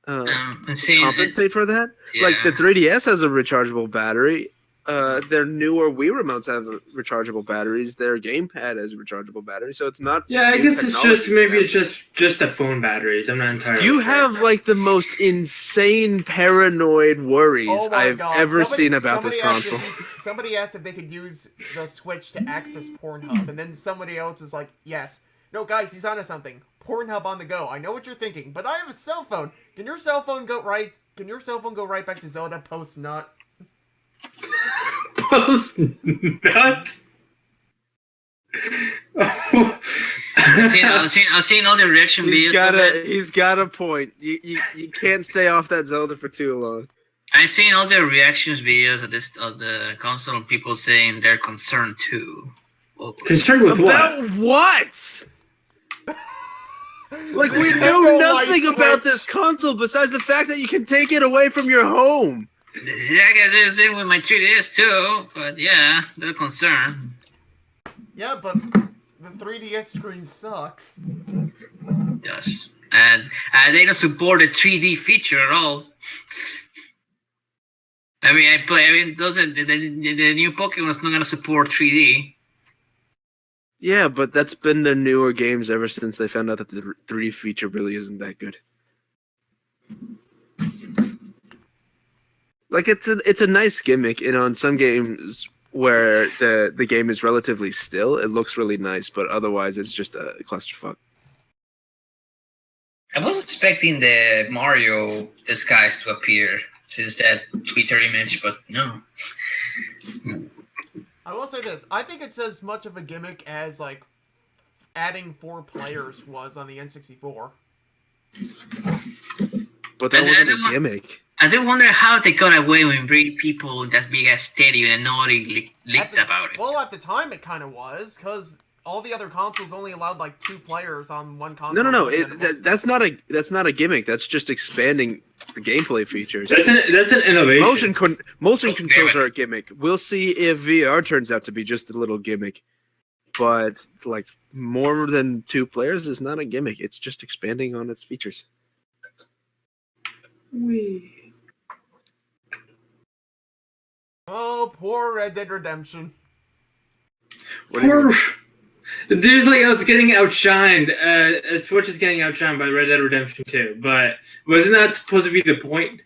And seeing compensate for that. Like the 3DS has a rechargeable battery. Their newer Wii remotes have rechargeable batteries. Their gamepad has rechargeable batteries. So it's not. Yeah, I new guess it's just technology maybe that- it's just the phone batteries. I'm not entirely. You sure. have like the most insane paranoid worries Oh my I've god. ever seen about this somebody asked console. Somebody asked if they could use the Switch to access Pornhub, and then somebody else is like, yes. No, guys, he's onto something. Pornhub on the go. I know what you're thinking, but I have a cell phone. Can your cell phone go right back to Zona post nut? Post nut. I've seen all the reaction videos. He's got a point. You can't stay off that Zelda for too long. I've seen all the reactions videos of the console and people saying they're concerned too. Concerned with about what? Like, we know nothing about this console besides the fact that you can take it away from your home. Yeah, I guess this did with my 3DS too, but yeah, they're concerned. Yeah, but the 3DS screen sucks. It does. And they don't support the 3D feature at all. I mean, doesn't the new Pokemon's not gonna support 3D? Yeah, but that's been the newer games ever since they found out that the 3D feature really isn't that good. Like, it's a nice gimmick, and on some games where the game is relatively still, it looks really nice, but otherwise it's just a clusterfuck. I was expecting the Mario disguise to appear since that Twitter image, but no. I will say this. I think it's as much of a gimmick as, like, adding 4 players was on the N64. But that wasn't a gimmick. I do wonder how they got away with bringing people in that big ass stadium and nobody leaked about it. Well, at the time it kind of was, because all the other consoles only allowed like 2 players on one console. No. That's not a gimmick. That's just expanding the gameplay features. That's an innovation. Motion controls are a gimmick. We'll see if VR turns out to be just a little gimmick. But like more than 2 players is not a gimmick. It's just expanding on its features. Oh, poor Red Dead Redemption. There's like, it's getting outshined. Switch is getting outshined by Red Dead Redemption 2, but wasn't that supposed to be the point?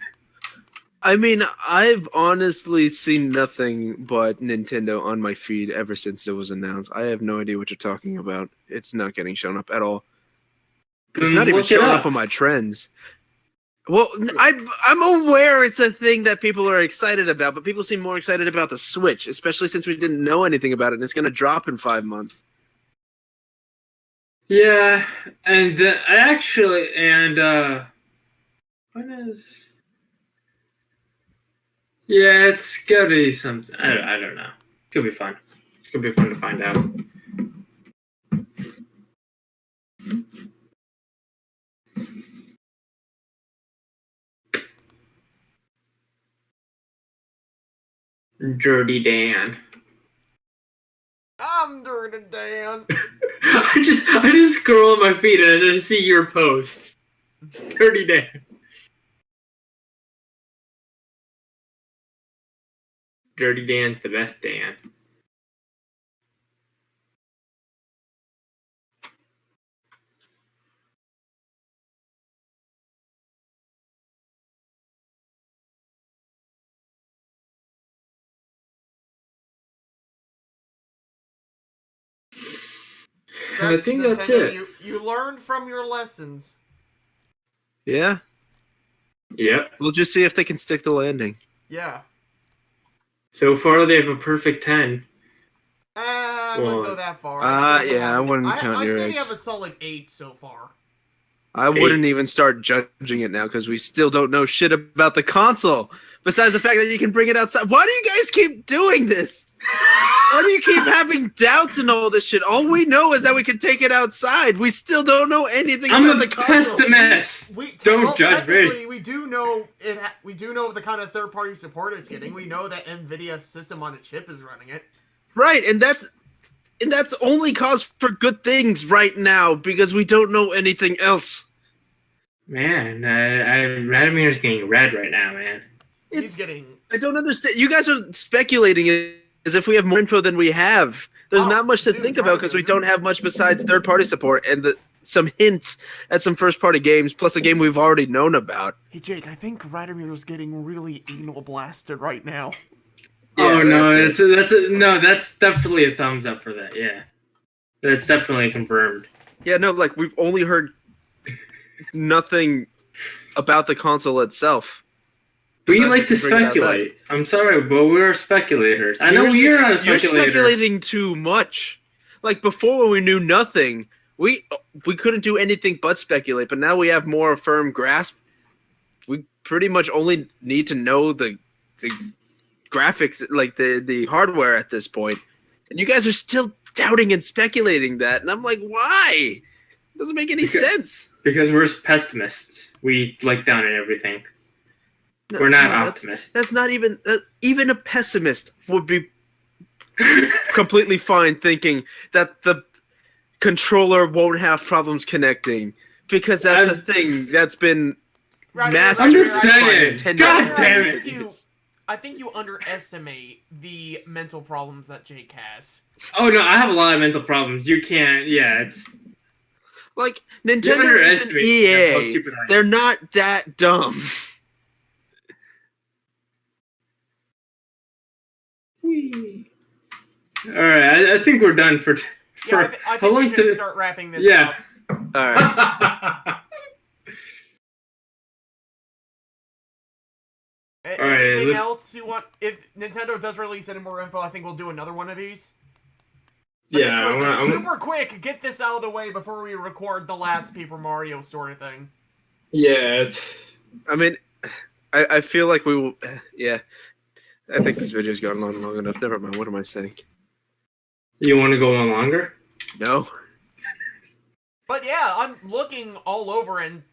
I mean, I've honestly seen nothing but Nintendo on my feed ever since it was announced. I have no idea what you're talking about. It's not getting shown up at all. It's not even showing up on my trends. Well, I'm aware it's a thing that people are excited about, but people seem more excited about the Switch, especially since we didn't know anything about it, and it's going to drop in 5 months. Yeah, and when is? Yeah, it's gotta be something. I don't know. Could be fun. Could be fun to find out. Dirty Dan. I'm Dirty Dan. I just scroll on my feed and I just see your post. Dirty Dan. Dirty Dan's the best Dan. I think that's it. You learned from your lessons. Yeah? Yep. We'll just see if they can stick the landing. Yeah. So far, they have a perfect 10. I wouldn't go that far. I wouldn't count your I'd say they eggs. have a solid 8 so far. I wouldn't even start judging it now because we still don't know shit about the console. Besides the fact that you can bring it outside. Why do you guys keep doing this? Why do you keep having doubts and all this shit? All we know is that we can take it outside. We still don't know anything about the console. I'm a pessimist. Don't judge me. We do know we do know the kind of third-party support it's getting. We know that NVIDIA's system on a chip is running it. Right, and that's only cause for good things right now because we don't know anything else. Man, Radimir's getting red right now, man. He's getting... I don't understand. You guys are speculating as if we have more info than we have. There's not much to think about because we don't have much besides third-party support and some hints at some first-party games, plus a game we've already known about. Hey, Jake, I think Radimir's getting really anal blasted right now. Yeah, that's definitely a thumbs up for that, yeah. That's definitely confirmed. Yeah, no, like, we've only heard nothing about the console itself. We like to speculate. I'm sorry, but we're speculators. I know you're not a speculator. You're speculating too much. Like, before when we knew nothing, We couldn't do anything but speculate, but now we have more firm grasp. We pretty much only need to know the graphics, like the hardware at this point. And you guys are still doubting and speculating that. And I'm like, why? It doesn't make any sense. Because we're pessimists. We like down in everything. No, we're not optimists. That's not even a pessimist would be completely fine thinking that the controller won't have problems connecting, because that's a thing that's been mastered. I'm just saying. God damn it. I think you underestimate the mental problems that Jake has. Oh no, I have a lot of mental problems. You can't. Yeah, it's like Nintendo isn't EA. They're not that dumb. All right, I think we're done for. Yeah, I think we should start wrapping this up. All right. Anything else you want? If Nintendo does release any more info, I think we'll do another one of these. But yeah, this was super quick. Get this out of the way before we record the last Paper Mario sort of thing. Yeah, it's. I mean, I feel like we will. Yeah, I think this video's gone on long enough. Never mind. What am I saying? You want to go on longer? No. But yeah, I'm looking all over and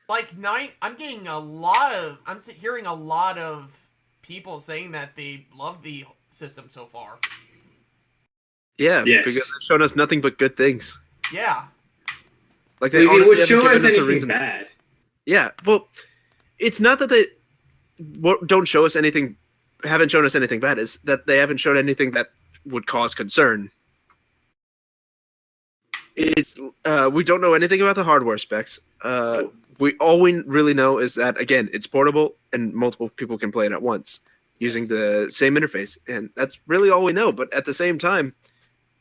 like I'm getting a lot of. I'm hearing a lot of people saying that they love the system so far. Yeah, yes. Because they've shown us nothing but good things. Yeah. Like they would show us given us a anything reason. bad. Yeah, well, it's not that they don't show us anything, haven't shown us anything bad. It's that they haven't shown anything that would cause concern. It's we don't know anything about the hardware specs. All we really know is that, again, it's portable and multiple people can play it at once using the same interface, and that's really all we know. But at the same time,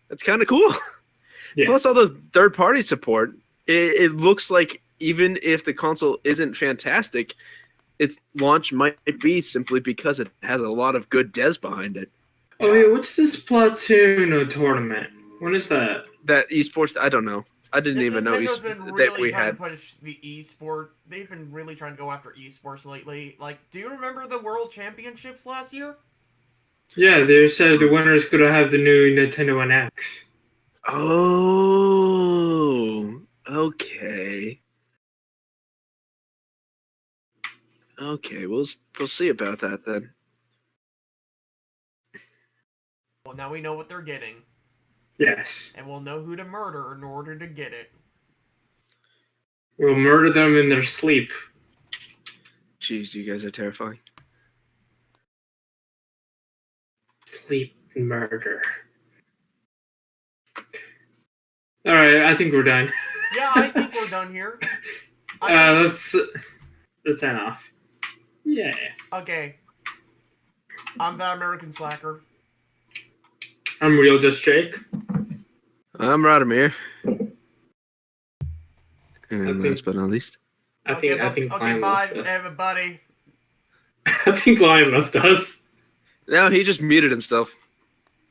that's kind of cool. Yeah. Plus all the third-party support, it looks like even if the console isn't fantastic, its launch might be simply because it has a lot of good devs behind it. Oh yeah, what's this Splatoon tournament? When is that? That esports, I don't know. I didn't even know that we had. To push the esport. They've been really trying to go after esports lately. Like, do you remember the World Championships last year? Yeah, they said the winners could have the new Nintendo NX. Oh, okay. Okay, we'll see about that then. Well, now we know what they're getting. Yes. And we'll know who to murder in order to get it. We'll murder them in their sleep. Jeez, you guys are terrifying. Sleep murder. Alright, I think we're done. Yeah, I think we're done here. Let's end off. Yeah. Okay. I'm the American Slacker. I'm Real Just Jake. I'm Radomir. And last but not least. I think okay, bye, everybody. I think Lion left us. No, he just muted himself.